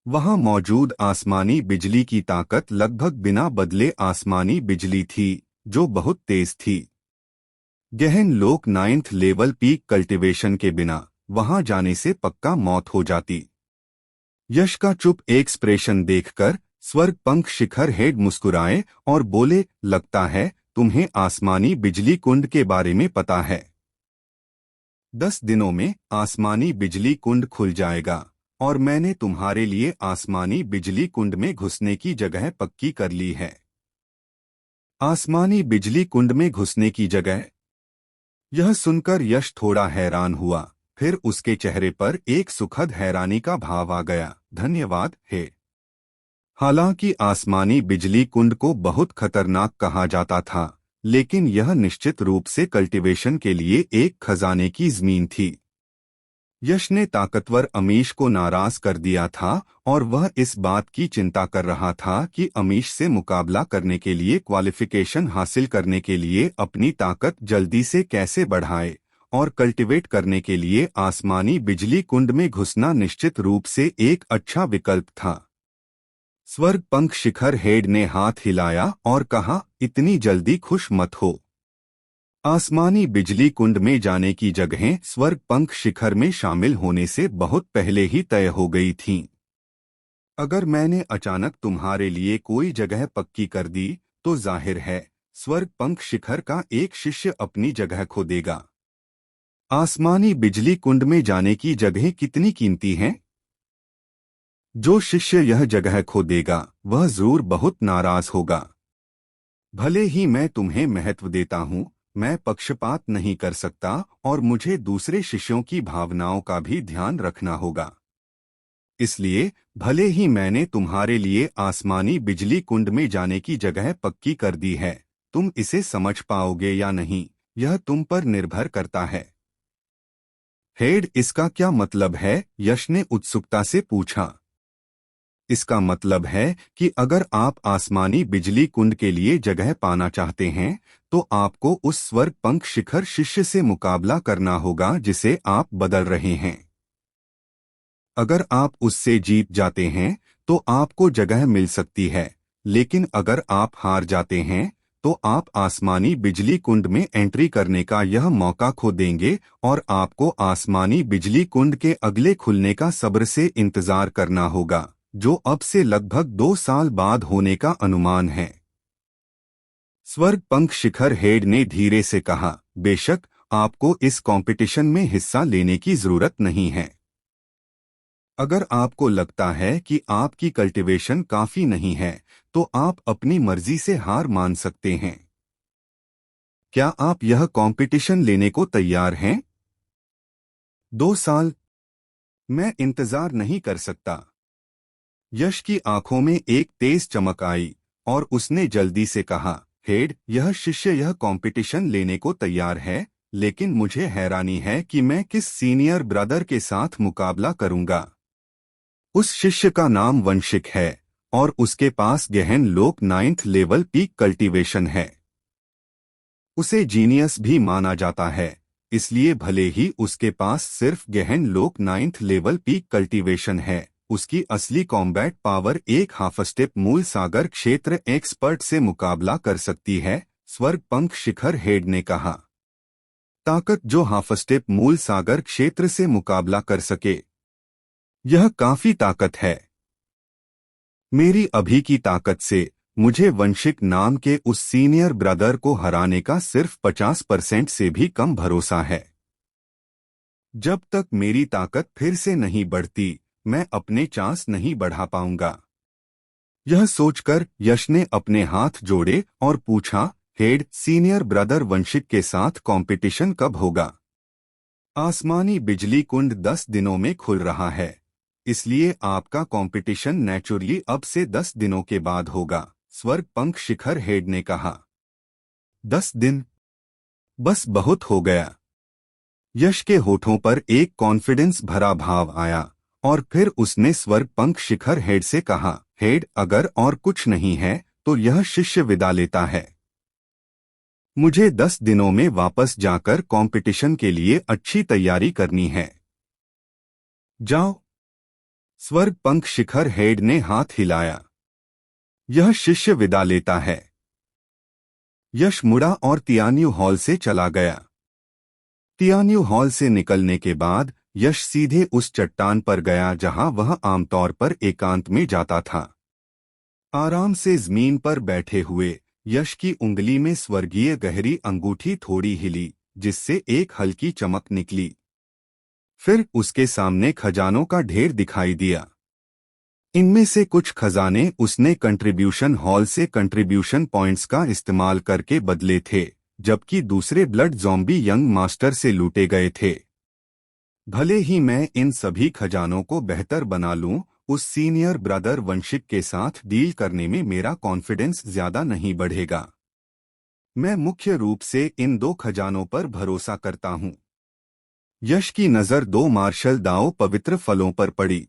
[SPEAKER 1] वहां मौजूद आसमानी बिजली की ताकत लगभग बिना बदले आसमानी बिजली थी, जो बहुत तेज थी। गहन लोक 9th लेवल पीक कल्टीवेशन के बिना वहां जाने से पक्का मौत हो जाती। यश का चुप एक्सप्रेशन देखकर स्वर्ग पंख शिखर हेड मुस्कुराए और बोले, लगता है तुम्हें आसमानी बिजली कुंड के बारे में पता है। 10 दिनों में आसमानी बिजली कुंड खुल जाएगा और मैंने तुम्हारे लिए आसमानी बिजली कुंड में घुसने की जगह पक्की कर ली है। आसमानी बिजली कुंड में घुसने की जगह? यह सुनकर यश थोड़ा हैरान हुआ, फिर उसके चेहरे पर एक सुखद हैरानी का भाव आ गया। धन्यवाद हे। हालांकि आसमानी बिजली कुंड को बहुत खतरनाक कहा जाता था, लेकिन यह निश्चित रूप से कल्टीवेशन के लिए एक खजाने की जमीन थी। यश ने ताकतवर अमीश को नाराज कर दिया था और वह इस बात की चिंता कर रहा था कि अमीश से मुकाबला करने के लिए क्वालिफिकेशन हासिल करने के लिए अपनी ताकत जल्दी से कैसे बढ़ाए, और कल्टीवेट करने के लिए आसमानी बिजली कुंड में घुसना निश्चित रूप से एक अच्छा विकल्प था। स्वर्ग पंख शिखर हेड ने हाथ हिलाया और कहा, इतनी जल्दी खुश मत हो। आसमानी बिजली कुंड में जाने की जगहें स्वर्ग पंख शिखर में शामिल होने से बहुत पहले ही तय हो गई थीं। अगर मैंने अचानक तुम्हारे लिए कोई जगह पक्की कर दी, तो जाहिर है स्वर्ग पंख शिखर का एक शिष्य अपनी जगह खो देगा। आसमानी बिजली कुंड में जाने की जगहें कितनी कीमती हैं? जो शिष्य यह जगह खो देगा वह जरूर बहुत नाराज होगा। भले ही मैं तुम्हें महत्व देता हूँ, मैं पक्षपात नहीं कर सकता और मुझे दूसरे शिष्यों की भावनाओं का भी ध्यान रखना होगा। इसलिए भले ही मैंने तुम्हारे लिए आसमानी बिजली कुंड में जाने की जगह पक्की कर दी है, तुम इसे समझ पाओगे या नहीं, यह तुम पर निर्भर करता है। हेड, इसका क्या मतलब है? यश ने उत्सुकता से पूछा। इसका मतलब है कि अगर आप आसमानी बिजली कुंड के लिए जगह पाना चाहते हैं, तो आपको उस स्वर्ग पंख शिखर शिष्य से मुकाबला करना होगा जिसे आप बदल रहे हैं। अगर आप उससे जीत जाते हैं तो आपको जगह मिल सकती है, लेकिन अगर आप हार जाते हैं तो आप आसमानी बिजली कुंड में एंट्री करने का यह मौका खो देंगे और आपको आसमानी बिजली कुंड के अगले खुलने का सब्र से इंतजार करना होगा, जो अब से लगभग 2 साल बाद होने का अनुमान है। स्वर्ग पंख शिखर हेड ने धीरे से कहा, बेशक आपको इस कंपटीशन में हिस्सा लेने की जरूरत नहीं है। अगर आपको लगता है कि आपकी कल्टीवेशन काफी नहीं है, तो आप अपनी मर्जी से हार मान सकते हैं। क्या आप यह कंपटीशन लेने को तैयार हैं? 2 साल? मैं इंतजार नहीं कर सकता। यश की आंखों में एक तेज चमक आई और उसने जल्दी से कहा, हेड, यह शिष्य यह कंपटीशन लेने को तैयार है, लेकिन मुझे हैरानी है कि मैं किस सीनियर ब्रदर के साथ मुकाबला करूंगा। उस शिष्य का नाम वंशिक है और उसके पास गहन लोक 9th लेवल पीक कल्टीवेशन है। उसे जीनियस भी माना जाता है, इसलिए भले ही उसके पास सिर्फ गहन लोक 9th लेवल पीक कल्टीवेशन है, उसकी असली कॉम्बैट पावर एक हाफ स्टेप मूल सागर क्षेत्र एक्सपर्ट से मुकाबला कर सकती है। स्वर्ग पंख शिखर हेड ने कहा, ताकत जो हाफ स्टेप मूल सागर क्षेत्र से मुकाबला कर सके, यह काफी ताकत है। मेरी अभी की ताकत से मुझे वंशिक नाम के उस सीनियर ब्रदर को हराने का सिर्फ 50% से भी कम भरोसा है। जब तक मेरी ताकत फिर से नहीं बढ़ती, मैं अपने चांस नहीं बढ़ा पाऊंगा। यह सोचकर यश ने अपने हाथ जोड़े और पूछा, हेड, सीनियर ब्रदर वंशिक के साथ कंपटीशन कब होगा? आसमानी बिजली कुंड 10 दिनों में खुल रहा है, इसलिए आपका कंपटीशन नेचुरली अब से 10 दिनों के बाद होगा। स्वर्ग पंख शिखर हेड ने कहा। 10 दिन? बस बहुत हो गया। यश के होठों पर एक कॉन्फिडेंस भरा भाव आया और फिर उसने स्वर्ग पंख शिखर हेड से कहा, हेड, अगर और कुछ नहीं है तो यह शिष्य विदा लेता है। मुझे 10 दिनों में वापस जाकर कंपटीशन के लिए अच्छी तैयारी करनी है। जाओ। स्वर्ग पंख शिखर हेड ने हाथ हिलाया। यह शिष्य विदा लेता है। यश मुड़ा और तियान्यू हॉल से चला गया। तियान्यू हॉल से निकलने के बाद यश सीधे उस चट्टान पर गया जहां वह आमतौर पर एकांत में जाता था। आराम से जमीन पर बैठे हुए यश की उंगली में स्वर्गीय गहरी अंगूठी थोड़ी हिली, जिससे एक हल्की चमक निकली। फिर उसके सामने खजानों का ढेर दिखाई दिया। इनमें से कुछ खजाने उसने कंट्रीब्यूशन हॉल से कंट्रीब्यूशन पॉइंट्स का इस्तेमाल करके बदले थे, जबकि दूसरे ब्लड ज़ॉम्बी यंग मास्टर से लूटे गए थे। भले ही मैं इन सभी खजानों को बेहतर बना लूं, उस सीनियर ब्रदर वंशिक के साथ डील करने में मेरा कॉन्फिडेंस ज्यादा नहीं बढ़ेगा। मैं मुख्य रूप से इन दो खजानों पर भरोसा करता हूं। यश की नजर दो मार्शल दाओ पवित्र फलों पर पड़ी।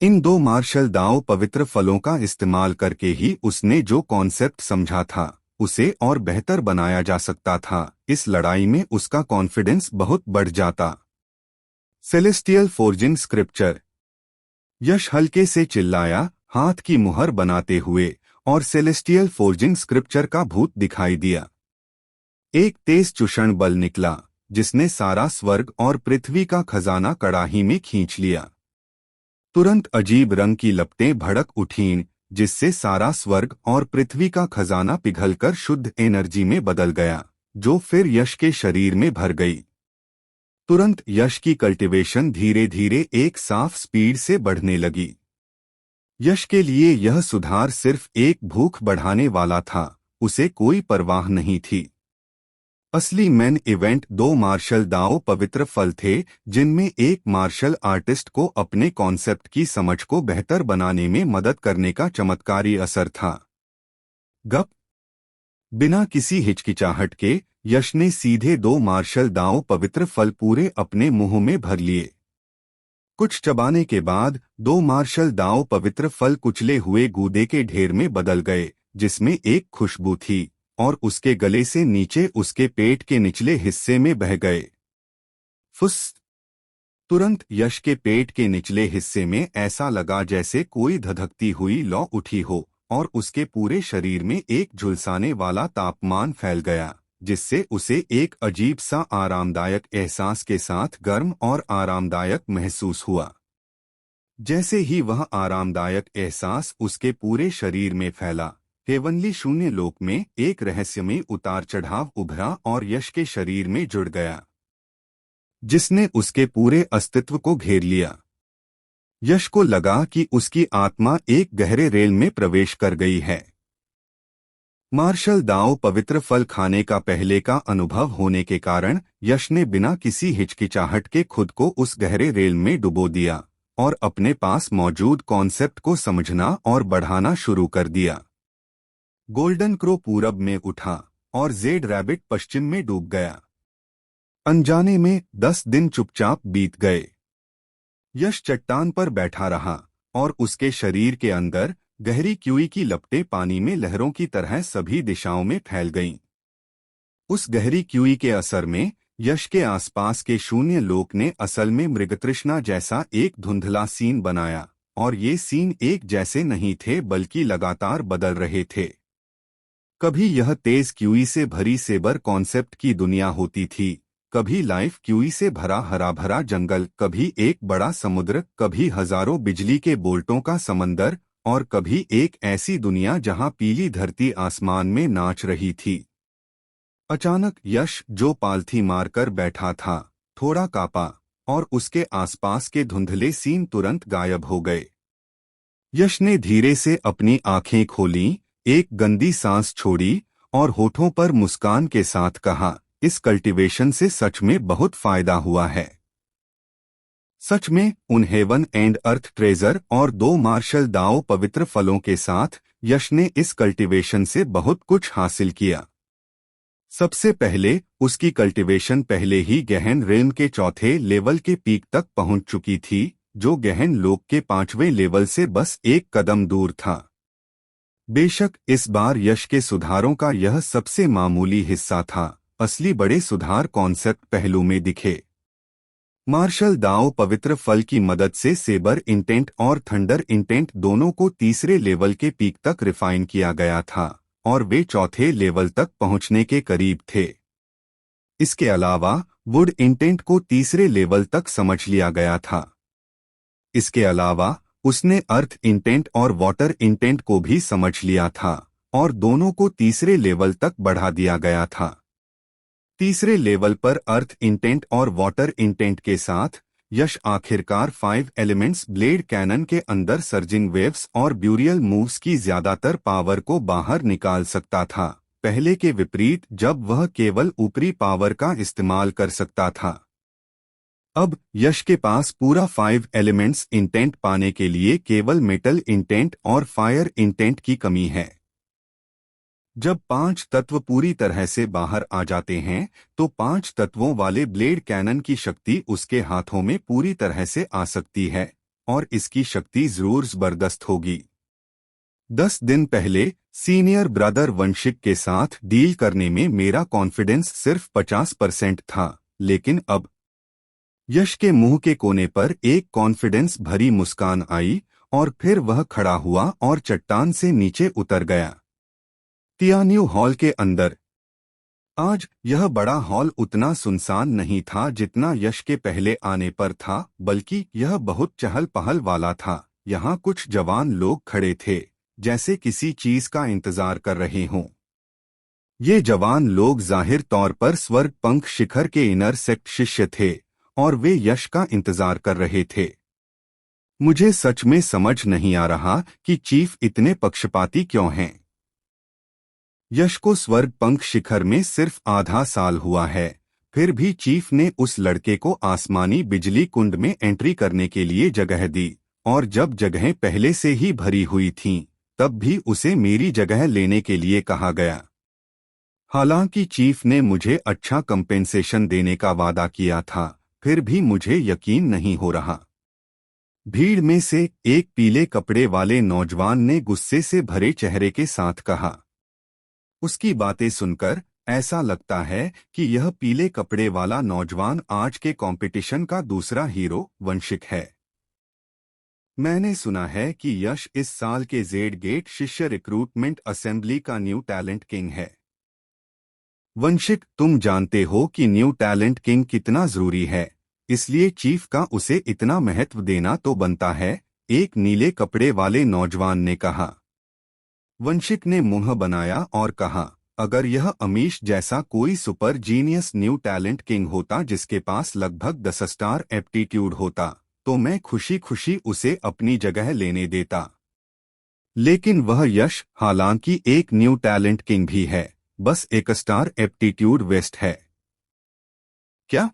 [SPEAKER 1] इन दो मार्शल दाओ पवित्र फलों का इस्तेमाल करके ही उसने जो कॉन्सेप्ट समझा था, उसे और बेहतर बनाया जा सकता था। इस लड़ाई में उसका कॉन्फिडेंस बहुत बढ़ जाता। Celestial forging scripture. यश हल्के से चिल्लाया, हाथ की मुहर बनाते हुए, और सेलेस्टियल फोर्जिंग स्क्रिप्चर का भूत दिखाई दिया। एक तेज चुषण बल निकला, जिसने सारा स्वर्ग और पृथ्वी का खजाना कड़ाही में खींच लिया। तुरंत अजीब रंग की लपटें भड़क उठीं, जिससे सारा स्वर्ग और पृथ्वी का खजाना पिघलकर शुद्ध एनर्जी में बदल गया, जो फिर यश के शरीर में भर गई। तुरंत यश की कल्टीवेशन धीरे धीरे एक साफ स्पीड से बढ़ने लगी। यश के लिए यह सुधार सिर्फ एक भूख बढ़ाने वाला था, उसे कोई परवाह नहीं थी। असली मेन इवेंट दो मार्शल दाओ पवित्र फल थे, जिनमें एक मार्शल आर्टिस्ट को अपने कॉन्सेप्ट की समझ को बेहतर बनाने में मदद करने का चमत्कारी असर था। गप। बिना किसी हिचकिचाहट के यश ने सीधे दो मार्शल दाओ पवित्र फल पूरे अपने मुंह में भर लिए। कुछ चबाने के बाद दो मार्शल दाओ पवित्र फल कुचले हुए गूदे के ढेर में बदल गए, जिसमें एक खुशबू थी, और उसके गले से नीचे उसके पेट के निचले हिस्से में बह गए। फुस। तुरंत यश के पेट के निचले हिस्से में ऐसा लगा जैसे कोई धधकती हुई लौ उठी हो, और उसके पूरे शरीर में एक झुलसाने वाला तापमान फैल गया, जिससे उसे एक अजीब सा आरामदायक एहसास के साथ गर्म और आरामदायक महसूस हुआ। जैसे ही वह आरामदायक एहसास उसके पूरे शरीर में फैला, हेवनली शून्य लोक में एक रहस्यमय उतार चढ़ाव उभरा और यश के शरीर में जुड़ गया, जिसने उसके पूरे अस्तित्व को घेर लिया। यश को लगा कि उसकी आत्मा एक गहरे रेल में प्रवेश कर गई है। मार्शल दाओ पवित्र फल खाने का पहले का अनुभव होने के कारण यश ने बिना किसी हिचकिचाहट के खुद को उस गहरे रेल में डुबो दिया और अपने पास मौजूद कॉन्सेप्ट को समझना और बढ़ाना शुरू कर दिया। गोल्डन क्रो पूरब में उठा और जेड रैबिट पश्चिम में डूब गया। अनजाने में 10 दिन चुपचाप बीत गए। यश चट्टान पर बैठा रहा और उसके शरीर के अंदर गहरी क्यूई की लपटें पानी में लहरों की तरह सभी दिशाओं में फैल गईं। उस गहरी क्यूई के असर में यश के आसपास के शून्य लोक ने असल में मृगतृष्णा जैसा एक धुंधला सीन बनाया, और ये सीन एक जैसे नहीं थे बल्कि लगातार बदल रहे थे। कभी यह तेज क्यूई से भरी सेबर कॉन्सेप्ट की दुनिया होती थी, कभी लाइफ क्यूई से भरा हरा भरा जंगल, कभी एक बड़ा समुद्र, कभी हजारों बिजली के बोल्टों का समंदर, और कभी एक ऐसी दुनिया जहां पीली धरती आसमान में नाच रही थी। अचानक यश, जो पालथी मारकर बैठा था, थोड़ा कांपा और उसके आसपास के धुंधले सीन तुरंत गायब हो गए। यश ने धीरे से अपनी आंखें खोलीं, एक गंदी सांस छोड़ी और होठों पर मुस्कान के साथ कहा, इस कल्टीवेशन से सच में बहुत फायदा हुआ है। सच में, उन हेवन एंड अर्थ ट्रेजर और 2 मार्शल दाओ पवित्र फलों के साथ यश ने इस कल्टीवेशन से बहुत कुछ हासिल किया। सबसे पहले, उसकी कल्टीवेशन पहले ही गहन रेल्म के चौथे लेवल के पीक तक पहुंच चुकी थी, जो गहन लोक के 5वें लेवल से बस एक कदम दूर था। बेशक इस बार यश के सुधारों का यह सबसे मामूली हिस्सा था, असली बड़े सुधार कॉन्सेप्ट पहलू में दिखे। मार्शल दाओ पवित्र फल की मदद से सेबर इंटेंट और थंडर इंटेंट दोनों को तीसरे लेवल के पीक तक रिफाइन किया गया था, और वे चौथे लेवल तक पहुंचने के करीब थे। इसके अलावा वुड इंटेंट को तीसरे लेवल तक समझ लिया गया था। इसके अलावा उसने अर्थ इंटेंट और वाटर इंटेंट को भी समझ लिया था, और दोनों को तीसरे लेवल तक बढ़ा दिया गया था। तीसरे लेवल पर अर्थ इंटेंट और वाटर इंटेंट के साथ यश आखिरकार 5 एलिमेंट्स ब्लेड कैनन के अंदर सर्जिंग वेव्स और ब्यूरियल मूव्स की ज्यादातर पावर को बाहर निकाल सकता था, पहले के विपरीत जब वह केवल ऊपरी पावर का इस्तेमाल कर सकता था। अब यश के पास पूरा 5 एलिमेंट्स इंटेंट पाने के लिए केवल मेटल इंटेंट और फायर इंटेंट की कमी है। जब 5 तत्व पूरी तरह से बाहर आ जाते हैं तो 5 तत्वों वाले ब्लेड कैनन की शक्ति उसके हाथों में पूरी तरह से आ सकती है, और इसकी शक्ति जरूर जबरदस्त होगी। 10 दिन पहले सीनियर ब्रदर वंशिक के साथ डील करने में मेरा कॉन्फिडेंस सिर्फ 50% था, लेकिन अब यश के मुंह के कोने पर एक कॉन्फिडेंस भरी मुस्कान आई और फिर वह खड़ा हुआ और चट्टान से नीचे उतर गया। तियान्यू हॉल के अंदर आज यह बड़ा हॉल उतना सुनसान नहीं था जितना यश के पहले आने पर था, बल्कि यह बहुत चहल पहल वाला था। यहाँ कुछ जवान लोग खड़े थे, जैसे किसी चीज का इंतजार कर रहे हों। ये जवान लोग जाहिर तौर पर स्वर्ग पंख शिखर के इनर सेक्ट शिष्य थे और वे यश का इंतजार कर रहे थे। मुझे सच में समझ नहीं आ रहा कि चीफ इतने पक्षपाती क्यों हैं। यश को स्वर्ग पंख शिखर में सिर्फ आधा साल हुआ है, फिर भी चीफ ने उस लड़के को आसमानी बिजली कुंड में एंट्री करने के लिए जगह दी, और जब जगहें पहले से ही भरी हुई थीं, तब भी उसे मेरी जगह लेने के लिए कहा गया। हालांकि चीफ ने मुझे अच्छा कंपेंसेशन देने का वादा किया था, फिर भी मुझे यकीन नहीं हो रहा। भीड़ में से एक पीले कपड़े वाले नौजवान ने गुस्से से भरे चेहरे के साथ कहा। उसकी बातें सुनकर ऐसा लगता है कि यह पीले कपड़े वाला नौजवान आज के कंपटीशन का दूसरा हीरो वंशिक है। मैंने सुना है कि यश इस साल के जेड गेट शिष्य रिक्रूटमेंट असेंबली का न्यू टैलेंट किंग है। वंशिक, तुम जानते हो कि न्यू टैलेंट किंग कितना जरूरी है, इसलिए चीफ का उसे इतना महत्व देना तो बनता है, एक नीले कपड़े वाले नौजवान ने कहा। वंशिक ने मुंह बनाया और कहा, अगर यह अमीश जैसा कोई super genius new talent king होता जिसके पास लगभग 10 स्टार एप्टीट्यूड होता, तो मैं खुशी खुशी उसे अपनी जगह लेने देता। लेकिन वह यश हालांकि एक न्यू टैलेंट किंग भी है, बस 1 स्टार एप्टीट्यूड वेस्ट है। क्या?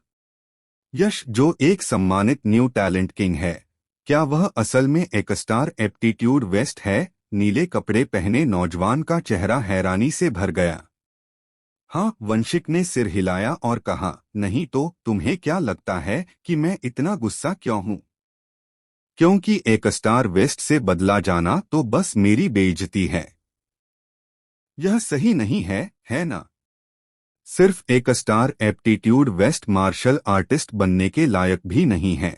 [SPEAKER 1] यश जो एक सम्मानित न्यू टैलेंट किंग है, क्या वह असल में 1 स्टार एप्टीट्यूड वेस्ट है? नीले कपड़े पहने नौजवान का चेहरा हैरानी से भर गया। हाँ, वंशिक ने सिर हिलाया और कहा, नहीं तो तुम्हें क्या लगता है कि मैं इतना गुस्सा क्यों हूँ? क्योंकि 1 स्टार वेस्ट से बदला जाना तो बस मेरी बेइज्जती है। यह सही नहीं है ना? सिर्फ 1 star aptitude waste martial artist बनने के लायक भी नहीं है।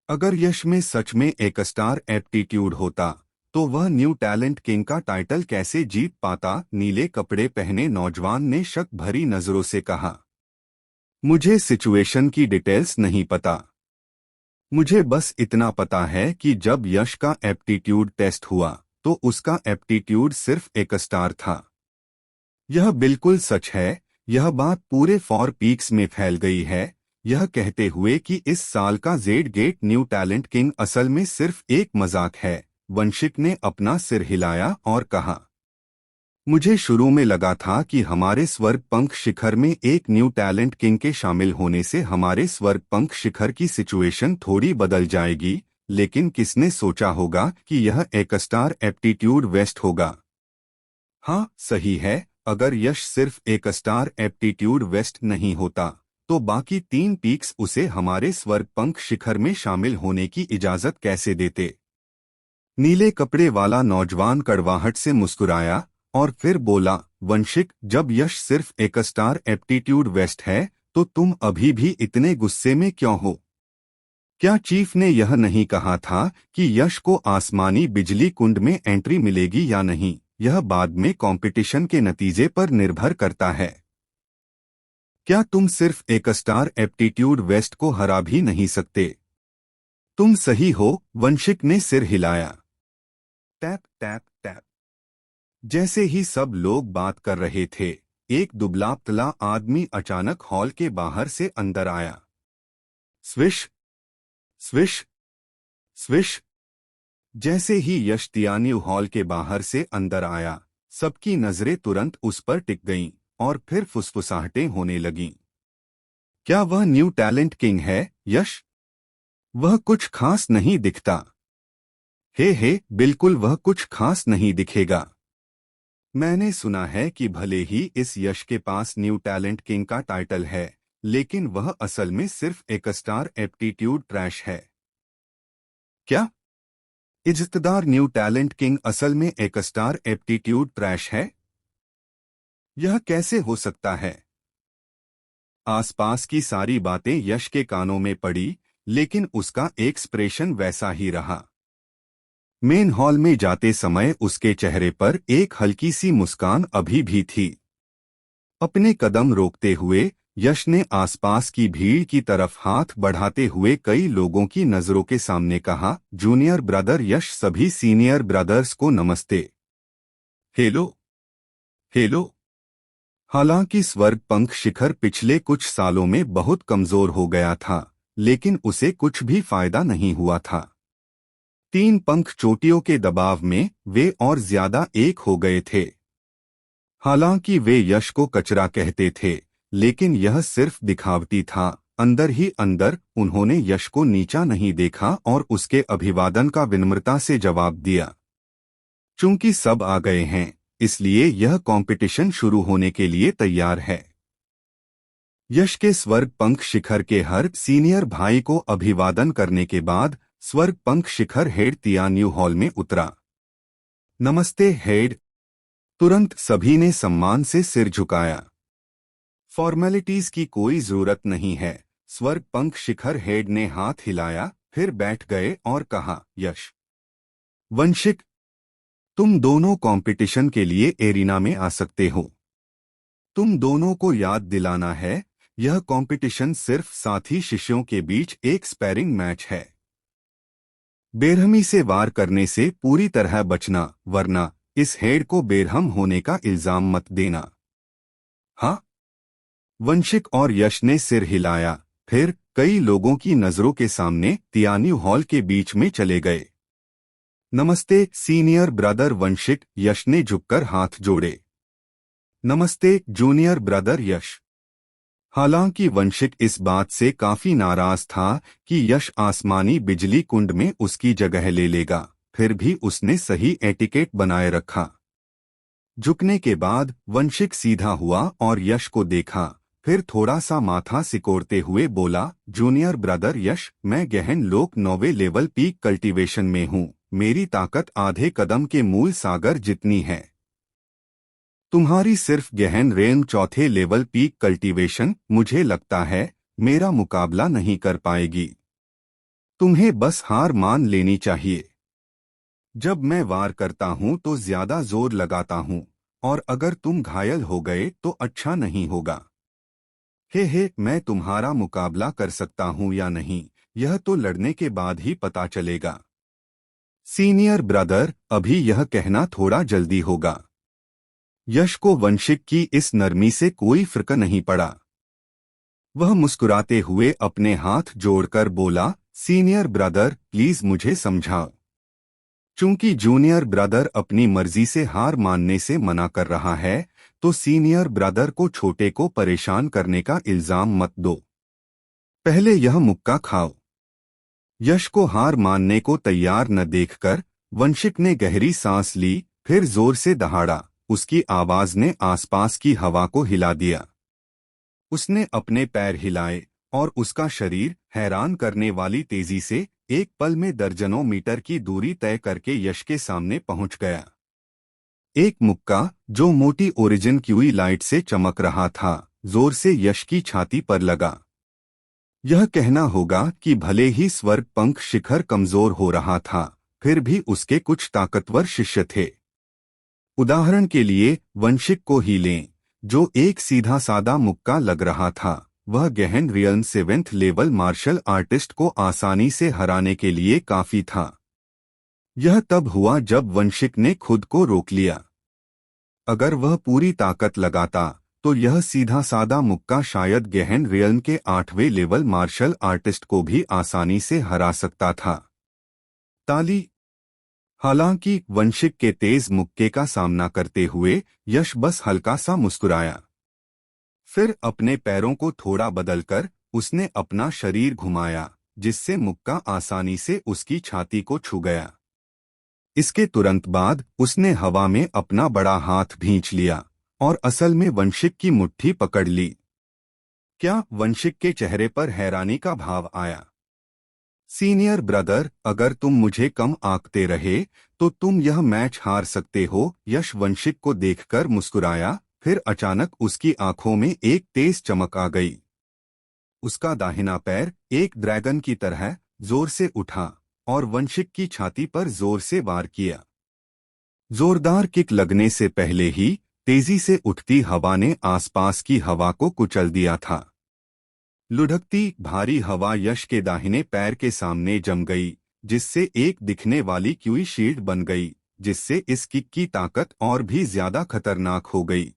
[SPEAKER 1] अगर यश में सच में 1 स्टार एप्टीट्यूड होता तो वह न्यू टैलेंट किंग का टाइटल कैसे जीत पाता? नीले कपड़े पहने नौजवान ने शक भरी नजरों से कहा। मुझे सिचुएशन की डिटेल्स नहीं पता। मुझे बस इतना पता है कि जब यश का एप्टीट्यूड टेस्ट हुआ तो उसका एप्टीट्यूड सिर्फ 1 स्टार था। यह बिल्कुल सच है। यह बात पूरे 4 पीक्स में फैल गई है, यह कहते हुए कि इस साल का Z get new talent king असल में सिर्फ एक मजाक है। वंशिक ने अपना सिर हिलाया और कहा, मुझे शुरू में लगा था कि हमारे स्वर्ग पंख शिखर में एक न्यू टैलेंट किंग के शामिल होने से हमारे स्वर्ग पंख शिखर की सिचुएशन थोड़ी बदल जाएगी, लेकिन किसने सोचा होगा कि यह 1 स्टार एप्टीट्यूड वेस्ट होगा। हाँ, सही है। अगर यश सिर्फ 1 स्टार एप्टीट्यूड वेस्ट नहीं होता तो बाकी 3 पीक्स उसे हमारे स्वर्ग पंख शिखर में शामिल होने की इजाजत कैसे देते? नीले कपड़े वाला नौजवान कड़वाहट से मुस्कुराया और फिर बोला, वंशिक, जब यश सिर्फ 1 स्टार एप्टीट्यूड वेस्ट है तो तुम अभी भी इतने गुस्से में क्यों हो? क्या चीफ ने यह नहीं कहा था कि यश को आसमानी बिजली कुंड में एंट्री मिलेगी या नहीं, यह बाद में कंपटीशन के नतीजे पर निर्भर करता है? क्या तुम सिर्फ 1 स्टार एप्टीट्यूड वेस्ट को हरा भी नहीं सकते? तुम सही हो, वंशिक ने सिर हिलाया। Tap tap tap. जैसे ही सब लोग बात कर रहे थे, एक दुबला पतला आदमी अचानक हॉल के बाहर से अंदर आया। Swish swish swish. जैसे ही यश तियान्यू हॉल के बाहर से अंदर आया, सबकी नजरें तुरंत उस पर टिक गईं और फिर फुसफुसाहटें होने लगीं। क्या वह न्यू टैलेंट किंग है, यश? वह कुछ खास नहीं दिखता। हे, बिल्कुल वह कुछ खास नहीं दिखेगा। मैंने सुना है कि भले ही इस यश के पास न्यू टैलेंट किंग का टाइटल है, लेकिन वह असल में सिर्फ एक स्टार एप्टीट्यूड ट्रैश है। क्या? इज्जतदार न्यू टैलेंट किंग असल में एक स्टार एप्टीट्यूड ट्रैश है? यह कैसे हो सकता है? आसपास की सारी बातें यश के कानों में पड़ी, लेकिन उसका एक्सप्रेशन वैसा ही रहा। मेन हॉल में जाते समय उसके चेहरे पर एक हल्की सी मुस्कान अभी भी थी। अपने कदम रोकते हुए यश ने आसपास की भीड़ की तरफ हाथ बढ़ाते हुए कई लोगों की नजरों के सामने कहा, जूनियर ब्रदर यश, सभी सीनियर ब्रदर्स को नमस्ते। Hello hello. हालांकि स्वर्ग पंख शिखर पिछले कुछ सालों में बहुत कमजोर हो गया था, लेकिन उसे कुछ भी फायदा नहीं हुआ था। 3 पंख चोटियों के दबाव में वे और ज्यादा एक हो गए थे। हालांकि वे यश को कचरा कहते थे, लेकिन यह सिर्फ दिखावटी था। अंदर ही अंदर उन्होंने यश को नीचा नहीं देखा और उसके अभिवादन का विनम्रता से जवाब दिया। चूंकि सब आ गए हैं, इसलिए यह कंपटीशन शुरू होने के लिए तैयार है। यश के स्वर्ग पंख शिखर के हर सीनियर भाई को अभिवादन करने के बाद स्वर्ग पंख शिखर हेड तिया न्यू हॉल में उतरा। नमस्ते हेड। तुरंत सभी ने सम्मान से सिर झुकाया। फॉर्मेलिटीज की कोई जरूरत नहीं है। स्वर्ग पंख शिखर हेड ने हाथ हिलाया, फिर बैठ गए और कहा, यश, वंशिक, तुम दोनों कंपटीशन के लिए एरिना में आ सकते हो। तुम दोनों को याद दिलाना है, यह कंपटीशन सिर्फ साथी शिष्यों के बीच एक स्पैरिंग मैच है। बेरहमी से वार करने से पूरी तरह बचना, वरना इस हेड को बेरहम होने का इल्जाम मत देना। हाँ? वंशिक और यश ने सिर हिलाया, फिर कई लोगों की नजरों के सामने तियान्यू हॉल के बीच में चले गए। नमस्ते सीनियर ब्रदर वंशिक, यश ने झुककर हाथ जोड़े। नमस्ते जूनियर ब्रदर यश। हालांकि वंशिक इस बात से काफी नाराज था कि यश आसमानी बिजली कुंड में उसकी जगह ले लेगा, फिर भी उसने सही एटिकेट बनाए रखा। झुकने के बाद वंशिक सीधा हुआ और यश को देखा, फिर थोड़ा सा माथा सिकोड़ते हुए बोला, जूनियर ब्रदर यश, मैं गहन लोक 9वें लेवल पीक कल्टीवेशन में हूँ। मेरी ताकत आधे कदम के मूल सागर जितनी है। तुम्हारी सिर्फ गहन रेन 4थे लेवल पीक कल्टीवेशन, मुझे लगता है, मेरा मुकाबला नहीं कर पाएगी। तुम्हें बस हार मान लेनी चाहिए। जब मैं वार करता हूं तो ज्यादा जोर लगाता हूं, और अगर तुम घायल हो गए तो अच्छा नहीं होगा। हे, मैं तुम्हारा मुकाबला कर सकता हूं या नहीं, यह तो लड़ने के बाद ही पता चलेगा। सीनियर ब्रदर, अभी यह कहना थोड़ा जल्दी होगा। यश को वंशिक की इस नरमी से कोई फर्क नहीं पड़ा। वह मुस्कुराते हुए अपने हाथ जोड़कर बोला, सीनियर ब्रदर प्लीज मुझे समझाओ। चूंकि जूनियर ब्रदर अपनी मर्जी से हार मानने से मना कर रहा है, तो सीनियर ब्रदर को छोटे को परेशान करने का इल्जाम मत दो। पहले यह मुक्का खाओ। यश को हार मानने को तैयार न देखकर वंशिक ने गहरी सांस ली, फिर जोर से दहाड़ा। उसकी आवाज ने आसपास की हवा को हिला दिया। उसने अपने पैर हिलाए और उसका शरीर हैरान करने वाली तेजी से एक पल में दर्जनों मीटर की दूरी तय करके यश के सामने पहुंच गया। एक मुक्का जो मोटी ओरिजिन क्यूई लाइट से चमक रहा था, जोर से यश की छाती पर लगा। यह कहना होगा कि भले ही स्वर्ग पंख शिखर कमजोर हो रहा था, फिर भी उसके कुछ ताकतवर शिष्य थे। उदाहरण के लिए वंशिक को ही लें, जो एक सीधा सादा मुक्का लग रहा था। वह गहन realm 7th level martial artist को आसानी से हराने के लिए काफी था। यह तब हुआ जब वंशिक ने खुद को रोक लिया। अगर वह पूरी ताकत लगाता तो यह सीधा सादा मुक्का शायद गहन रियल्म के 8वें लेवल मार्शल आर्टिस्ट को भी आसानी से हरा सकता था। ताली। हालांकि वंशिक के तेज मुक्के का सामना करते हुए यश बस हल्का सा मुस्कुराया। फिर अपने पैरों को थोड़ा बदलकर उसने अपना शरीर घुमाया, जिससे मुक्का आसानी से उसकी छाती को छू गया। इसके तुरंत बाद उसने हवा में अपना बड़ा हाथ भींच लिया और असल में वंशिक की मुट्ठी पकड़ ली। क्या वंशिक के चेहरे पर हैरानी का भाव आया। सीनियर ब्रदर, अगर तुम मुझे कम आंकते रहे तो तुम यह मैच हार सकते हो। यश वंशिक को देखकर मुस्कुराया, फिर अचानक उसकी आंखों में एक तेज चमक आ गई। उसका दाहिना पैर एक ड्रैगन की तरह जोर से उठा और वंशिक की छाती पर जोर से वार किया। जोरदार किक लगने से पहले ही तेजी से उठती हवा ने आसपास की हवा को कुचल दिया था। लुढ़कती भारी हवा यश के दाहिने पैर के सामने जम गई, जिससे एक दिखने वाली क्यूई शील्ड बन गई, जिससे इस किक की ताकत और भी ज्यादा खतरनाक हो गई।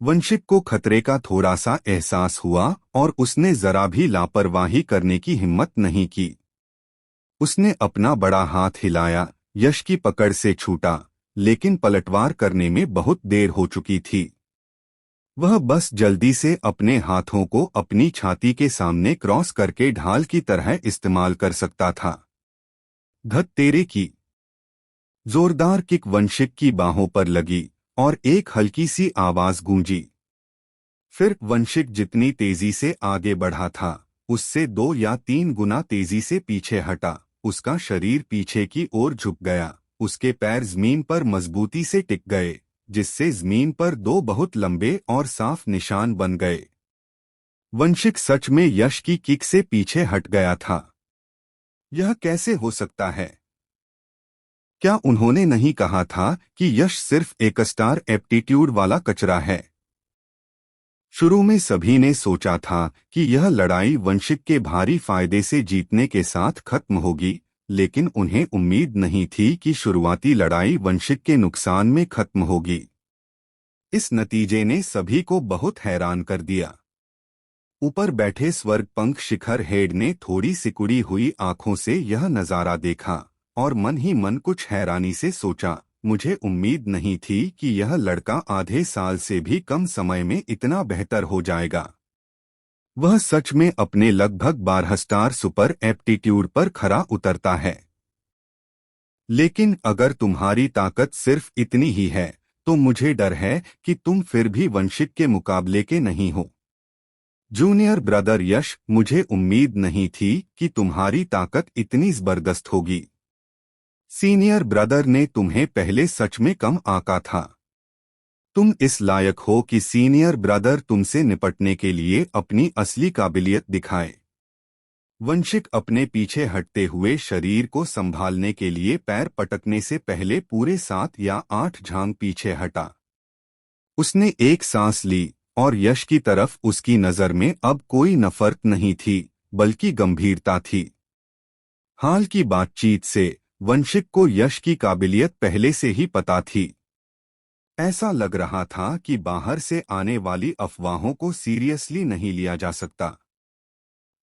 [SPEAKER 1] वंशिक को खतरे का थोड़ा सा एहसास हुआ और उसने जरा भी लापरवाही करने की हिम्मत नहीं की। उसने अपना बड़ा हाथ हिलाया, यश की पकड़ से छूटा, लेकिन पलटवार करने में बहुत देर हो चुकी थी। वह बस जल्दी से अपने हाथों को अपनी छाती के सामने क्रॉस करके ढाल की तरह इस्तेमाल कर सकता था। धत तेरे की। जोरदार किक वंशिक की बाहों पर लगी और एक हल्की सी आवाज गूंजी। फिर वंशिक जितनी तेजी से आगे बढ़ा था, उससे 2 या 3 गुना तेजी से पीछे हटा। उसका शरीर पीछे की ओर झुक गया, उसके पैर जमीन पर मजबूती से टिक गए, जिससे जमीन पर 2 बहुत लंबे और साफ निशान बन गए। वंशिक सच में यश की किक से पीछे हट गया था। यह कैसे हो सकता है? क्या उन्होंने नहीं कहा था कि यश सिर्फ एक स्टार एप्टीट्यूड वाला कचरा है? शुरू में सभी ने सोचा था कि यह लड़ाई वंशिक के भारी फायदे से जीतने के साथ खत्म होगी, लेकिन उन्हें उम्मीद नहीं थी कि शुरुआती लड़ाई वंशिक के नुकसान में खत्म होगी। इस नतीजे ने सभी को बहुत हैरान कर दिया। ऊपर बैठे स्वर्गपंख शिखर हेड ने थोड़ी सिकुड़ी हुई आंखों से यह नजारा देखा और मन ही मन कुछ हैरानी से सोचा, मुझे उम्मीद नहीं थी कि यह लड़का आधे साल से भी कम समय में इतना बेहतर हो जाएगा। वह सच में अपने लगभग 12 स्टार सुपर एप्टीट्यूड पर खरा उतरता है। लेकिन अगर तुम्हारी ताकत सिर्फ इतनी ही है, तो मुझे डर है कि तुम फिर भी वंशिक के मुकाबले के नहीं हो। जूनियर ब्रदर यश, मुझे उम्मीद नहीं थी कि तुम्हारी ताकत इतनी जबरदस्त होगी। सीनियर ब्रदर ने तुम्हें पहले सच में कम आंका था। तुम इस लायक हो कि सीनियर ब्रदर तुमसे निपटने के लिए अपनी असली काबिलियत दिखाए। वंशिक अपने पीछे हटते हुए शरीर को संभालने के लिए पैर पटकने से पहले पूरे 7 या 8 झांग पीछे हटा। उसने एक सांस ली और यश की तरफ उसकी नजर में अब कोई नफरत नहीं थी, बल्कि गंभीरता थी। हाल की बातचीत से वंशिक को यश की काबिलियत पहले से ही पता थी। ऐसा लग रहा था कि बाहर से आने वाली अफवाहों को सीरियसली नहीं लिया जा सकता।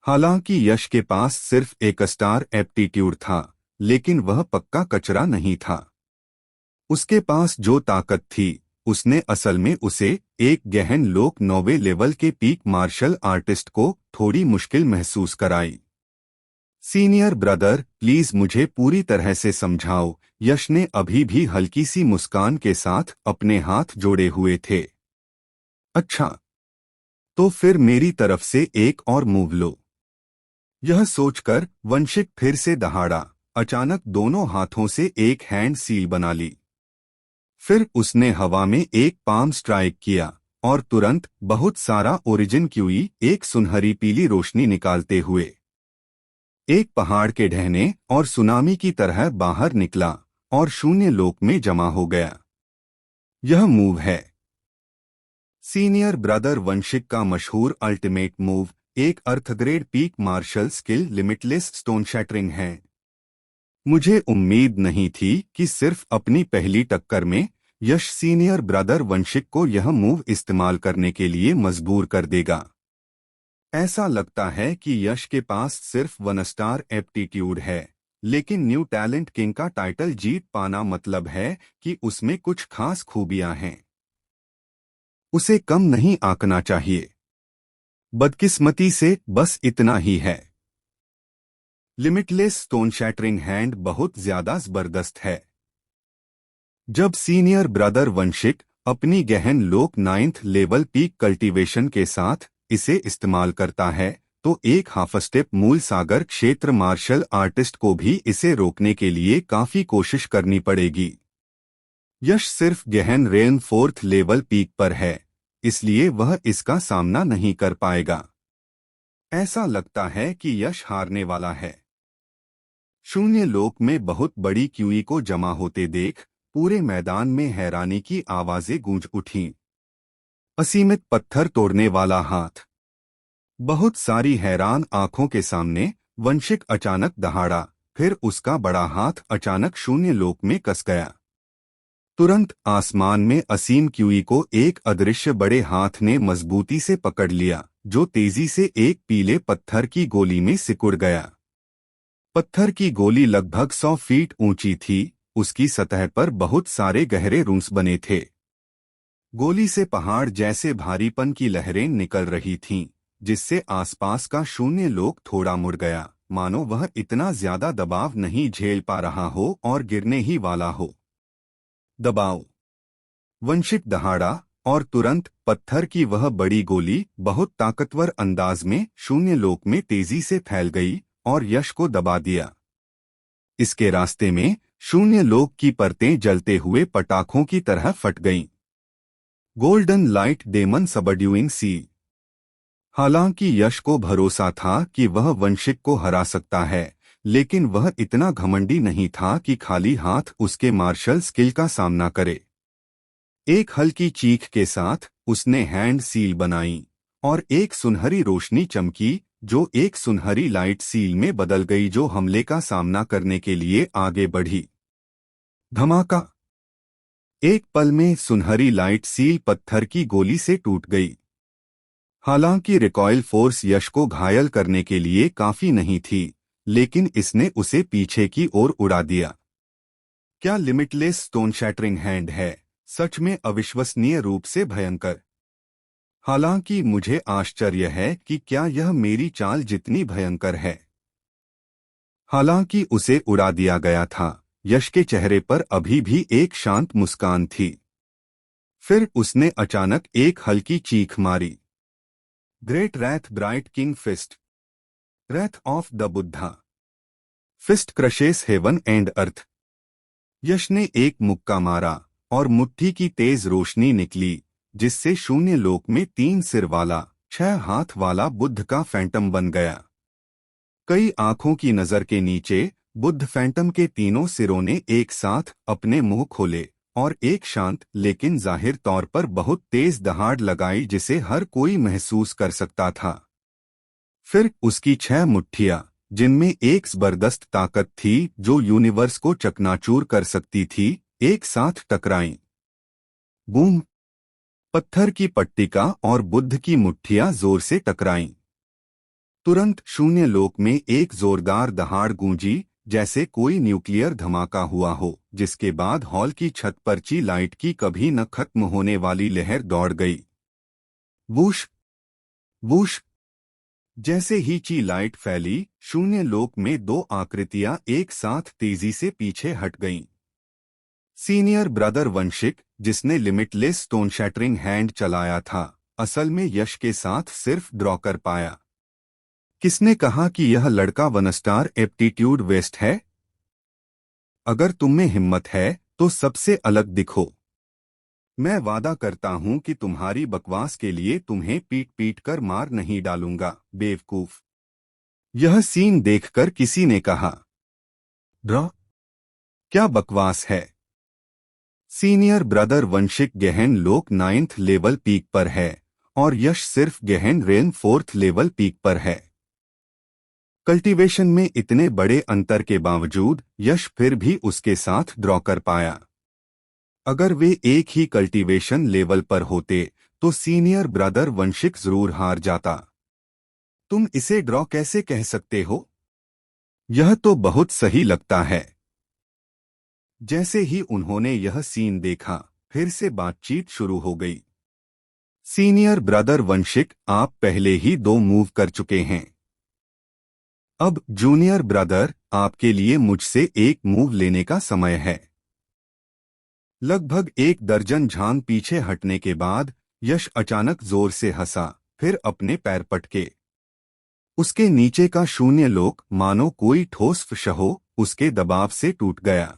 [SPEAKER 1] हालांकि यश के पास सिर्फ एक स्टार एप्टीट्यूड था, लेकिन वह पक्का कचरा नहीं था। उसके पास जो ताकत थी, उसने असल में उसे एक गहन लोक 9वें लेवल के पीक मार्शल आर्टिस्ट को थोड़ी मुश्किल महसूस कराई। सीनियर ब्रदर, प्लीज मुझे पूरी तरह से समझाओ। यश ने अभी भी हल्की सी मुस्कान के साथ अपने हाथ जोड़े हुए थे। अच्छा, तो फिर मेरी तरफ से एक और मूव लो। यह सोचकर वंशिक फिर से दहाड़ा, अचानक दोनों हाथों से एक हैंड सील बना ली। फिर उसने हवा में एक पाम स्ट्राइक किया और तुरंत बहुत सारा ओरिजिन क्यूई एक सुनहरी पीली रोशनी निकालते हुए एक पहाड़ के ढहने और सुनामी की तरह बाहर निकला और शून्य लोक में जमा हो गया। यह मूव है सीनियर ब्रदर वंशिक का मशहूर अल्टीमेट मूव, एक earth grade peak martial skill limitless stone shattering है। मुझे उम्मीद नहीं थी कि सिर्फ अपनी पहली टक्कर में यश सीनियर ब्रदर वंशिक को यह मूव इस्तेमाल करने के लिए मजबूर कर देगा। ऐसा लगता है कि यश के पास सिर्फ 1 स्टार एप्टीट्यूड है, लेकिन न्यू टैलेंट किंग का टाइटल जीत पाना मतलब है कि उसमें कुछ खास खूबियां हैं। उसे कम नहीं आंकना चाहिए। बदकिस्मती से बस इतना ही है। लिमिटलेस स्टोन शैटरिंग हैंड बहुत ज्यादा जबरदस्त है। जब सीनियर ब्रदर वंशिक अपनी गहन लोक 9th लेवल पीक कल्टीवेशन के साथ इसे इस्तेमाल करता है तो एक हाफ स्टेप मूल सागर क्षेत्र मार्शल आर्टिस्ट को भी इसे रोकने के लिए काफी कोशिश करनी पड़ेगी। यश सिर्फ गहन रेन 4th लेवल पीक पर है, इसलिए वह इसका सामना नहीं कर पाएगा। ऐसा लगता है कि यश हारने वाला है। शून्य लोक में बहुत बड़ी क्यूई को जमा होते देख पूरे मैदान में हैरानी की आवाजें गूंज उठीं। असीमित पत्थर तोड़ने वाला हाथ। बहुत सारी हैरान आंखों के सामने वंशिक अचानक दहाड़ा, फिर उसका बड़ा हाथ अचानक शून्य लोक में कस गया। तुरंत आसमान में असीम क्यूई को एक अदृश्य बड़े हाथ ने मजबूती से पकड़ लिया, जो तेजी से एक पीले पत्थर की गोली में सिकुड़ गया। पत्थर की गोली लगभग 100 फीट ऊंची थी। उसकी सतह पर बहुत सारे गहरे रूंस बने थे। गोली से पहाड़ जैसे भारीपन की लहरें निकल रही थीं, जिससे आसपास का शून्य लोक थोड़ा मुड़ गया, मानो वह इतना ज्यादा दबाव नहीं झेल पा रहा हो और गिरने ही वाला हो। दबाव। वंशिक दहाड़ा और तुरंत पत्थर की वह बड़ी गोली बहुत ताकतवर अंदाज में शून्य लोक में तेजी से फैल गई और यश को दबा दिया। इसके रास्ते में शून्य लोक की परतें जलते हुए पटाखों की तरह फट गईं। Golden light demon subduing seal. हालांकि यश को भरोसा था कि वह वंशिक को हरा सकता है, लेकिन वह इतना घमंडी नहीं था कि खाली हाथ उसके मार्शल स्किल का सामना करे। एक हल्की चीख के साथ उसने हैंड सील बनाई और एक सुनहरी रोशनी चमकी, जो एक सुनहरी लाइट सील में बदल गई, जो हमले का सामना करने के लिए आगे बढ़ी। धमाका। एक पल में सुनहरी लाइट सील पत्थर की गोली से टूट गई। हालांकि रिकॉइल फोर्स यश को घायल करने के लिए काफी नहीं थी, लेकिन इसने उसे पीछे की ओर उड़ा दिया। क्या लिमिटलेस स्टोन शैटरिंग हैंड है सच में अविश्वसनीय रूप से भयंकर। हालांकि मुझे आश्चर्य है कि क्या यह मेरी चाल जितनी भयंकर है। हालांकि उसे उड़ा दिया गया था, यश के चेहरे पर अभी भी एक शांत मुस्कान थी। फिर उसने अचानक एक हल्की चीख मारी। Great wrath bright king fist. Wrath of the Buddha. Fist crushes heaven and earth. Yash ने एक मुक्का मारा और मुट्ठी की तेज रोशनी निकली, जिससे शून्य लोक में 3 सिर वाला 6 हाथ वाला बुद्ध का फैंटम बन गया। कई आंखों की नजर के नीचे बुद्ध फैंटम के तीनों सिरों ने एक साथ अपने मुंह खोले और एक शांत लेकिन जाहिर तौर पर बहुत तेज दहाड़ लगाई, जिसे हर कोई महसूस कर सकता था। फिर उसकी 6 मुट्ठियां, जिनमें एक जबरदस्त ताकत थी जो यूनिवर्स को चकनाचूर कर सकती थी, एक साथ टकराईं। बूम। पत्थर की पट्टिका और बुद्ध की मुट्ठियां जोर से टकराईं। तुरंत शून्य लोक में एक जोरदार दहाड़ गूंजी, जैसे कोई न्यूक्लियर धमाका हुआ हो, जिसके बाद हॉल की छत पर ची लाइट की कभी न खत्म होने वाली लहर दौड़ गई। Whoosh whoosh. जैसे ही ची लाइट फैली, शून्य लोक में 2 आकृतियां एक साथ तेजी से पीछे हट गईं। सीनियर ब्रदर वंशिक, जिसने लिमिटलेस स्टोन शैटरिंग हैंड चलाया था, असल में यश के साथ सिर्फ ड्रॉ कर पाया। किसने कहा कि यह लड़का 1 स्टार एप्टीट्यूड वेस्ट है? अगर तुममें हिम्मत है तो सबसे अलग दिखो। मैं वादा करता हूं कि तुम्हारी बकवास के लिए तुम्हें पीट पीट कर मार नहीं डालूंगा, बेवकूफ। यह सीन देखकर किसी ने कहा, ड्रॉ? क्या बकवास है। सीनियर ब्रदर वंशिक गहन लोक 9th लेवल पीक पर है और यश सिर्फ गहन रेन 4th लेवल पीक पर है। कल्टीवेशन में इतने बड़े अंतर के बावजूद यश फिर भी उसके साथ ड्रॉ कर पाया। अगर वे एक ही कल्टीवेशन लेवल पर होते तो सीनियर ब्रदर वंशिक जरूर हार जाता। तुम इसे ड्रॉ कैसे कह सकते हो? यह तो बहुत सही लगता है। जैसे ही उन्होंने यह सीन देखा, फिर से बातचीत शुरू हो गई। सीनियर ब्रदर वंशिक, आप पहले ही 2 मूव कर चुके हैं। अब जूनियर ब्रदर, आपके लिए मुझसे 1 मूव लेने का समय है। लगभग 1 दर्जन झांग पीछे हटने के बाद यश अचानक जोर से हंसा, फिर अपने पैर पटके। उसके नीचे का शून्य लोक मानो कोई ठोस फशहो उसके दबाव से टूट गया।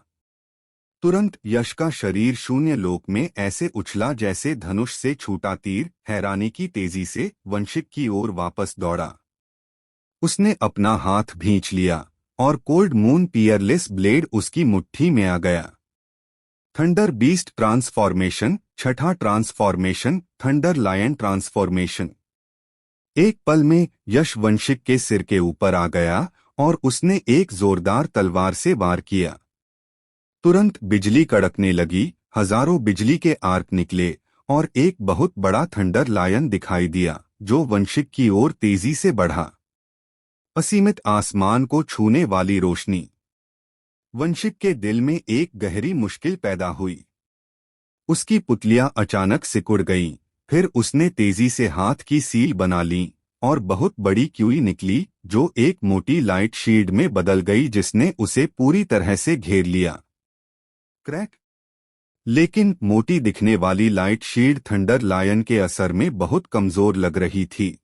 [SPEAKER 1] तुरंत यश का शरीर शून्य लोक में ऐसे उछला जैसे धनुष से छूटा तीर, हैरानी की तेजी से वंशिक की ओर वापस दौड़ा। उसने अपना हाथ भींच लिया और कोल्ड मून पियरलेस ब्लेड उसकी मुट्ठी में आ गया। थंडर बीस्ट ट्रांसफॉर्मेशन, छठा ट्रांसफॉर्मेशन, थंडर लायन ट्रांसफॉर्मेशन। एक पल में यश वंशिक के सिर के ऊपर आ गया और उसने एक जोरदार तलवार से वार किया। तुरंत बिजली कड़कने लगी, हजारों बिजली के आर्क निकले और एक बहुत बड़ा थंडर लायन दिखाई दिया जो वंशिक की ओर तेजी से बढ़ा। असीमित आसमान को छूने वाली रोशनी। वंशिक के दिल में एक गहरी मुश्किल पैदा हुई। उसकी पुतलियां अचानक सिकुड़ गईं, फिर उसने तेजी से हाथ की सील बना ली और बहुत बड़ी क्यूई निकली जो एक मोटी लाइट शील्ड में बदल गई जिसने उसे पूरी तरह से घेर लिया। क्रैक। लेकिन मोटी दिखने वाली लाइट शील्ड थंडर लायन के असर में बहुत कमजोर लग रही थी।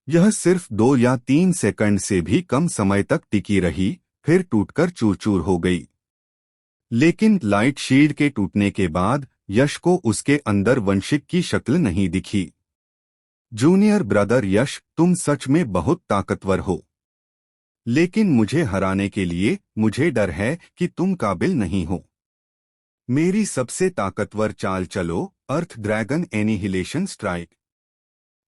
[SPEAKER 1] यह सिर्फ 2 या 3 सेकंड से भी कम समय तक टिकी रही, फिर टूटकर चूर चूर हो गई। लेकिन लाइट शील्ड के टूटने के बाद यश को उसके अंदर वंशिक की शक्ल नहीं दिखी। जूनियर ब्रदर यश, तुम सच में बहुत ताकतवर हो, लेकिन मुझे हराने के लिए मुझे डर है कि तुम काबिल नहीं हो। मेरी सबसे ताकतवर चाल चलो, अर्थ ड्रैगन एनिहिलेशन स्ट्राइक।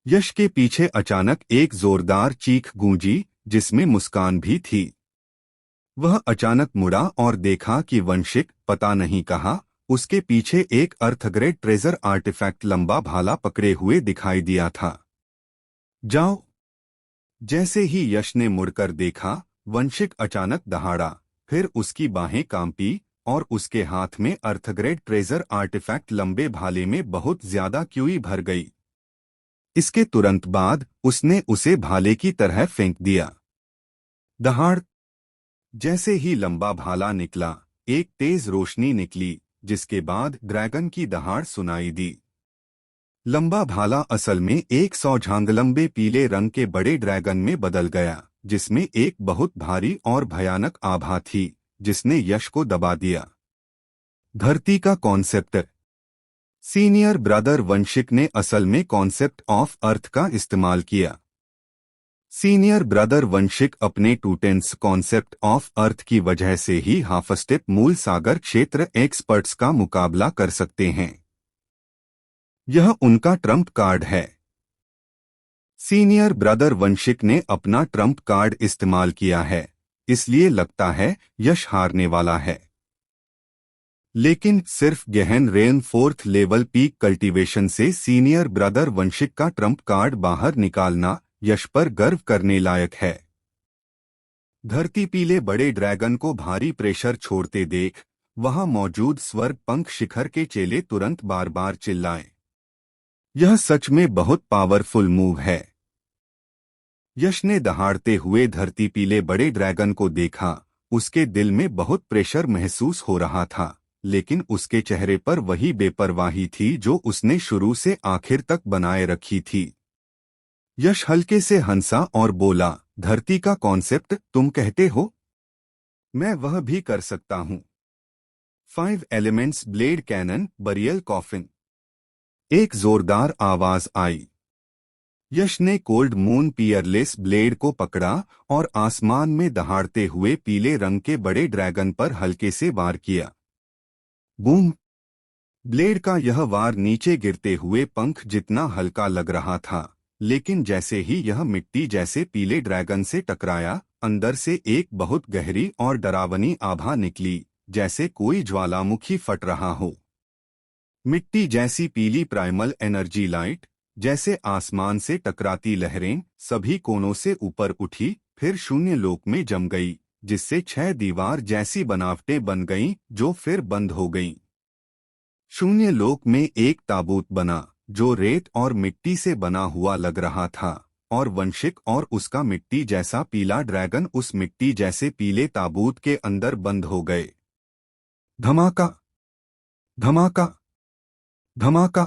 [SPEAKER 1] यश के पीछे अचानक एक जोरदार चीख गूंजी जिसमें मुस्कान भी थी। वह अचानक मुड़ा और देखा कि वंशिक, पता नहीं कहा, उसके पीछे एक अर्थग्रेड ट्रेजर आर्टिफैक्ट लंबा भाला पकड़े हुए दिखाई दिया था। जाओ। जैसे ही यश ने मुड़कर देखा, वंशिक अचानक दहाड़ा, फिर उसकी बाहें कांपी और उसके हाथ में अर्थग्रेड ट्रेजर आर्टिफैक्ट लंबे भाले में बहुत ज्यादा क्यूई भर गई। इसके तुरंत बाद उसने उसे भाले की तरह फेंक दिया। दहाड़। जैसे ही लंबा भाला निकला, एक तेज रोशनी निकली, जिसके बाद ड्रैगन की दहाड़ सुनाई दी। लंबा भाला असल में एक 100 झांग लंबे पीले रंग के बड़े ड्रैगन में बदल गया, जिसमें एक बहुत भारी और भयानक आभा थी, जिसने यश को दबा दिया। धरती का कॉन्सेप्ट। सीनियर ब्रदर वंशिक ने असल में कॉन्सेप्ट ऑफ अर्थ का इस्तेमाल किया। सीनियर ब्रदर वंशिक अपने टूटेंस कॉन्सेप्ट ऑफ अर्थ की वजह से ही हाफ स्टेप मूल सागर क्षेत्र एक्सपर्ट्स का मुकाबला कर सकते हैं। यह उनका ट्रम्प कार्ड है। सीनियर ब्रदर वंशिक ने अपना ट्रम्प कार्ड इस्तेमाल किया है, इसलिए लगता है यश हारने वाला है। लेकिन सिर्फ गहन rain 4th level peak cultivation से सीनियर ब्रदर वंशिक का ट्रम्प कार्ड बाहर निकालना यश पर गर्व करने लायक है। धरती पीले बड़े ड्रैगन को भारी प्रेशर छोड़ते देख वहां मौजूद स्वर्ग पंख शिखर के चेले तुरंत बार बार चिल्लाए। यह सच में बहुत पावरफुल मूव है। यश ने दहाड़ते हुए धरती पीले बड़े ड्रैगन को देखा। उसके दिल में बहुत प्रेशर महसूस हो रहा था, लेकिन उसके चेहरे पर वही बेपरवाही थी जो उसने शुरू से आखिर तक बनाए रखी थी। यश हल्के से हंसा और बोला, धरती का कॉन्सेप्ट तुम कहते हो? मैं वह भी कर सकता हूं। 5 elements blade cannon, burial coffin. एक जोरदार आवाज आई। यश ने कोल्ड मून पियरलेस ब्लेड को पकड़ा और आसमान में दहाड़ते हुए पीले रंग के बड़े ड्रैगन पर हल्के से वार किया। बूम। ब्लेड का यह वार नीचे गिरते हुए पंख जितना हल्का लग रहा था, लेकिन जैसे ही यह मिट्टी जैसे पीले ड्रैगन से टकराया, अंदर से एक बहुत गहरी और डरावनी आभा निकली, जैसे कोई ज्वालामुखी फट रहा हो। मिट्टी जैसी पीली प्राइमल एनर्जी लाइट, जैसे आसमान से टकराती लहरें, सभी कोनों से ऊपर उठी, फिर शून्य लोक में जम गई, जिससे 6 दीवार जैसी बनावटें बन गईं, जो फिर बंद हो गईं। शून्य लोक में एक ताबूत बना, जो रेत और मिट्टी से बना हुआ लग रहा था, और वंशिक और उसका मिट्टी जैसा पीला ड्रैगन उस मिट्टी जैसे पीले ताबूत के अंदर बंद हो गए। धमाका, धमाका, धमाका।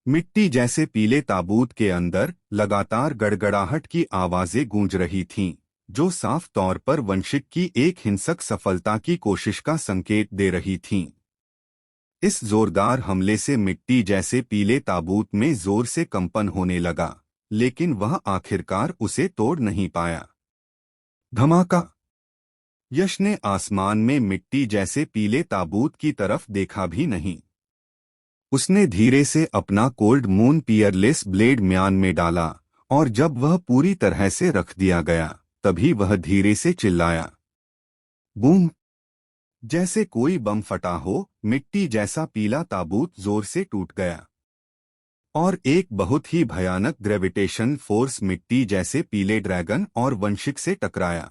[SPEAKER 1] मिट्टी जैसे पीले ताबूत के अंदर लगातार गड़गड़ाहट की आवाजें गूंज रही थीं, जो साफ तौर पर वंशिक की एक हिंसक सफलता की कोशिश का संकेत दे रही थीं। इस जोरदार हमले से मिट्टी जैसे पीले ताबूत में जोर से कंपन होने लगा, लेकिन वह आखिरकार उसे तोड़ नहीं पाया। धमाका। यश ने आसमान में मिट्टी जैसे पीले ताबूत की तरफ देखा भी नहीं। उसने धीरे से अपना कोल्ड मून पियरलेस ब्लेड म्यान में डाला, और जब वह पूरी तरह से रख दिया गया, तभी वह धीरे से चिल्लाया, बूम। जैसे कोई बम फटा हो, मिट्टी जैसा पीला ताबूत जोर से टूट गया, और एक बहुत ही भयानक ग्रेविटेशन फोर्स मिट्टी जैसे पीले ड्रैगन और वंशिक से टकराया।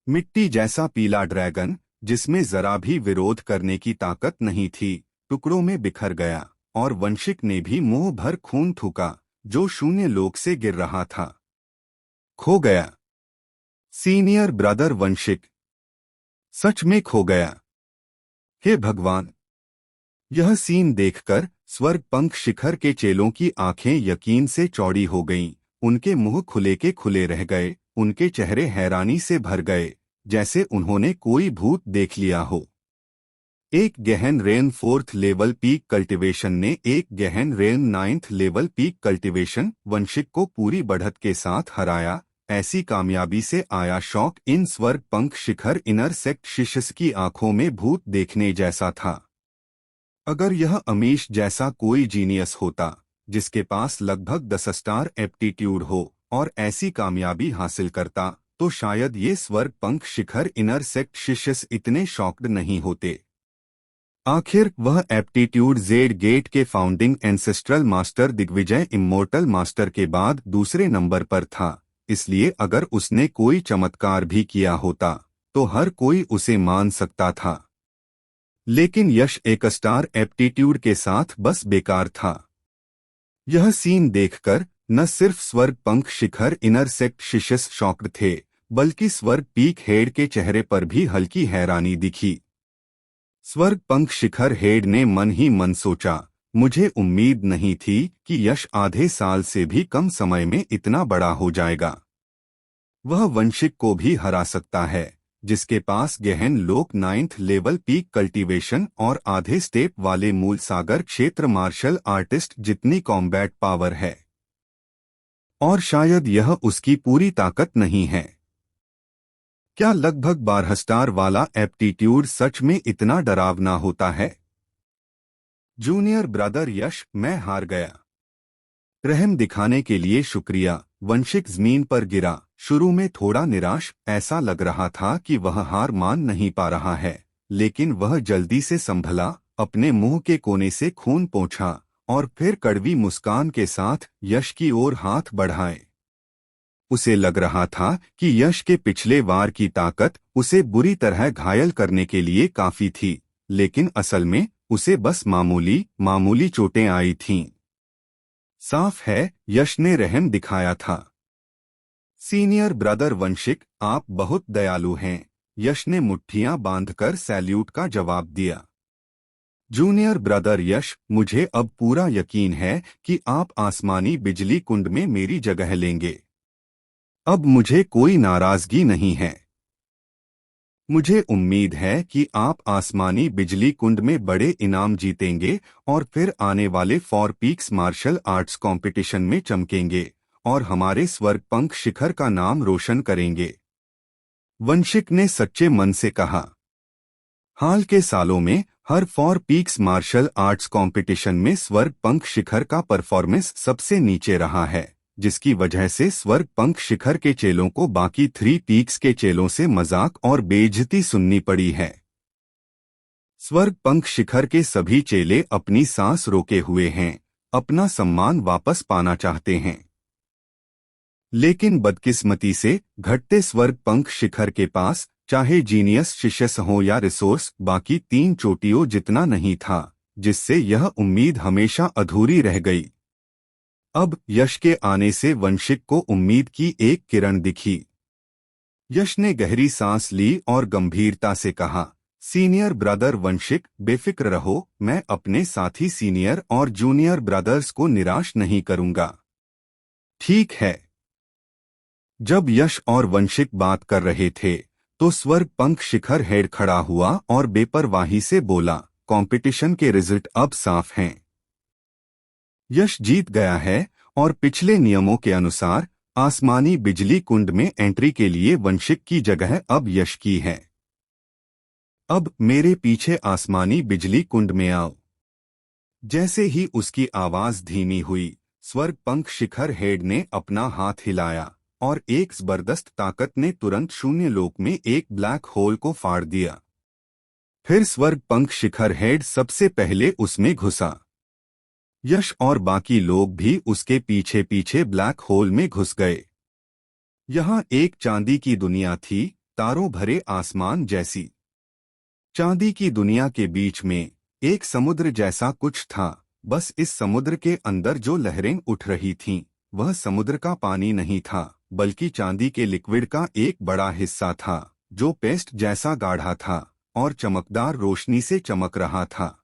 [SPEAKER 1] मिट्टी जैसा पीला ड्रैगन, जिसमें जरा भी विरोध करने की ताकत नहीं थी, टुकड़ों में बिखर गया, और वंशिक ने भी मुंह भर खून थूका, जो शून्य लोक से गिर रहा था। खो गया। सीनियर ब्रदर वंशिक सच में खो गया। हे भगवान! यह सीन देखकर स्वर्ग पंख शिखर के चेलों की आंखें यकीन से चौड़ी हो गईं, उनके मुंह खुले के खुले रह गए, उनके चेहरे हैरानी से भर गए, जैसे उन्होंने कोई भूत देख लिया हो। एक गहन rain 4th level peak cultivation ने एक गहन रेन 9th लेवल पीक कल्टीवेशन वंशिक को पूरी बढ़त के साथ हराया। ऐसी कामयाबी से आया शौक इन स्वर्ग पंख शिखर इनर सेक्ट शिष्य की आंखों में भूत देखने जैसा था। अगर यह अमीश जैसा कोई जीनियस होता, जिसके पास लगभग 10 स्टार एप्टीट्यूड हो, और ऐसी कामयाबी हासिल करता, तो शायद ये स्वर्ग पंख शिखर इनर सेक्ट शिष्य इतने शॉक्ड नहीं होते। आखिर वह एप्टीट्यूड जेड गेट के founding ancestral master Digvijay immortal master के बाद दूसरे नंबर पर था, इसलिए अगर उसने कोई चमत्कार भी किया होता, तो हर कोई उसे मान सकता था। लेकिन यश एक स्टार एप्टीट्यूड के साथ बस बेकार था। यह सीन देखकर न सिर्फ स्वर्ग पंख शिखर इनर सेक्ट शिष्य शॉक्ड थे, बल्कि स्वर्ग पीक हेड के चेहरे पर भी हल्की हैरानी दिखी। स्वर्ग पंख शिखर हेड ने मन ही मन सोचा, मुझे उम्मीद नहीं थी कि यश आधे साल से भी कम समय में इतना बड़ा हो जाएगा। वह वंशिक को भी हरा सकता है, जिसके पास गहन लोक 9th लेवल पीक कल्टीवेशन और आधे स्टेप वाले मूल सागर क्षेत्र मार्शल आर्टिस्ट जितनी कॉम्बैट पावर है। और शायद यह उसकी पूरी ताकत नहीं है। क्या लगभग 12 स्टार वाला एप्टीट्यूड सच में इतना डरावना होता है? जूनियर ब्रदर यश, मैं हार गया। रहम दिखाने के लिए शुक्रिया। वंशिक जमीन पर गिरा, शुरू में थोड़ा निराश, ऐसा लग रहा था कि वह हार मान नहीं पा रहा है, लेकिन वह जल्दी से संभला, अपने मुंह के कोने से खून पोंछा, और फिर कड़वी मुस्कान के साथ यश की ओर हाथ बढ़ाए। उसे लग रहा था कि यश के पिछले वार की ताकत उसे बुरी तरह घायल करने के लिए काफी थी, लेकिन असल में उसे बस मामूली चोटें आई थीं। साफ है, यश ने रहम दिखाया था। सीनियर ब्रदर वंशिक, आप बहुत दयालु हैं, यश ने मुट्ठियां बांधकर सैल्यूट का जवाब दिया। जूनियर ब्रदर यश, मुझे अब पूरा यकीन है कि आप आसमानी बिजली कुंड में मेरी जगह लेंगे। अब मुझे कोई नाराजगी नहीं है। मुझे उम्मीद है कि आप आसमानी बिजली कुंड में बड़े इनाम जीतेंगे और फिर आने वाले 4 पीक्स मार्शल आर्ट्स कंपटीशन में चमकेंगे और हमारे स्वर्ग पंख शिखर का नाम रोशन करेंगे। वंशिक ने सच्चे मन से कहा। हाल के सालों में हर 4 पीक्स मार्शल आर्ट्स कंपटीशन में स्वर्ग पंख शिखर का परफॉर्मेंस सबसे नीचे रहा है, जिसकी वजह से स्वर्ग पंख शिखर के चेलों को बाकी 3 पीक्स के चेलों से मजाक और बेइज्जती सुननी पड़ी है। स्वर्ग पंख शिखर के सभी चेले अपनी सांस रोके हुए हैं, अपना सम्मान वापस पाना चाहते हैं। लेकिन बदकिस्मती से घटते स्वर्ग पंख शिखर के पास चाहे जीनियस शिष्य हो या रिसोर्स बाकी 3 चोटियों जितना नहीं था, जिससे यह उम्मीद हमेशा अधूरी रह गई। अब यश के आने से वंशिक को उम्मीद की एक किरण दिखी। यश ने गहरी सांस ली और गंभीरता से कहा, सीनियर ब्रदर वंशिक, बेफिक्र रहो, मैं अपने साथी सीनियर और जूनियर ब्रदर्स को निराश नहीं करूंगा। ठीक है। जब यश और वंशिक बात कर रहे थे तो स्वर्ग पंख शिखर हेड खड़ा हुआ और बेपरवाही से बोला, कंपटीशन के रिजल्ट अब साफ हैं। यश जीत गया है और पिछले नियमों के अनुसार आसमानी बिजली कुंड में एंट्री के लिए वंशिक की जगह अब यश की है। अब मेरे पीछे आसमानी बिजली कुंड में आओ। जैसे ही उसकी आवाज धीमी हुई, स्वर्ग पंख शिखर हेड ने अपना हाथ हिलाया और एक जबरदस्त ताकत ने तुरंत शून्य लोक में एक ब्लैक होल को फाड़ दिया। फिर स्वर्ग पंख शिखर हेड सबसे पहले उसमें घुसा। यश और बाकी लोग भी उसके पीछे पीछे ब्लैक होल में घुस गए। यहाँ एक चांदी की दुनिया थी, तारों भरे आसमान जैसी। चांदी की दुनिया के बीच में एक समुद्र जैसा कुछ था, बस इस समुद्र के अंदर जो लहरें उठ रही थीं, वह समुद्र का पानी नहीं था, बल्कि चांदी के लिक्विड का एक बड़ा हिस्सा था, जो पेस्ट जैसा गाढ़ा था और चमकदार रोशनी से चमक रहा था।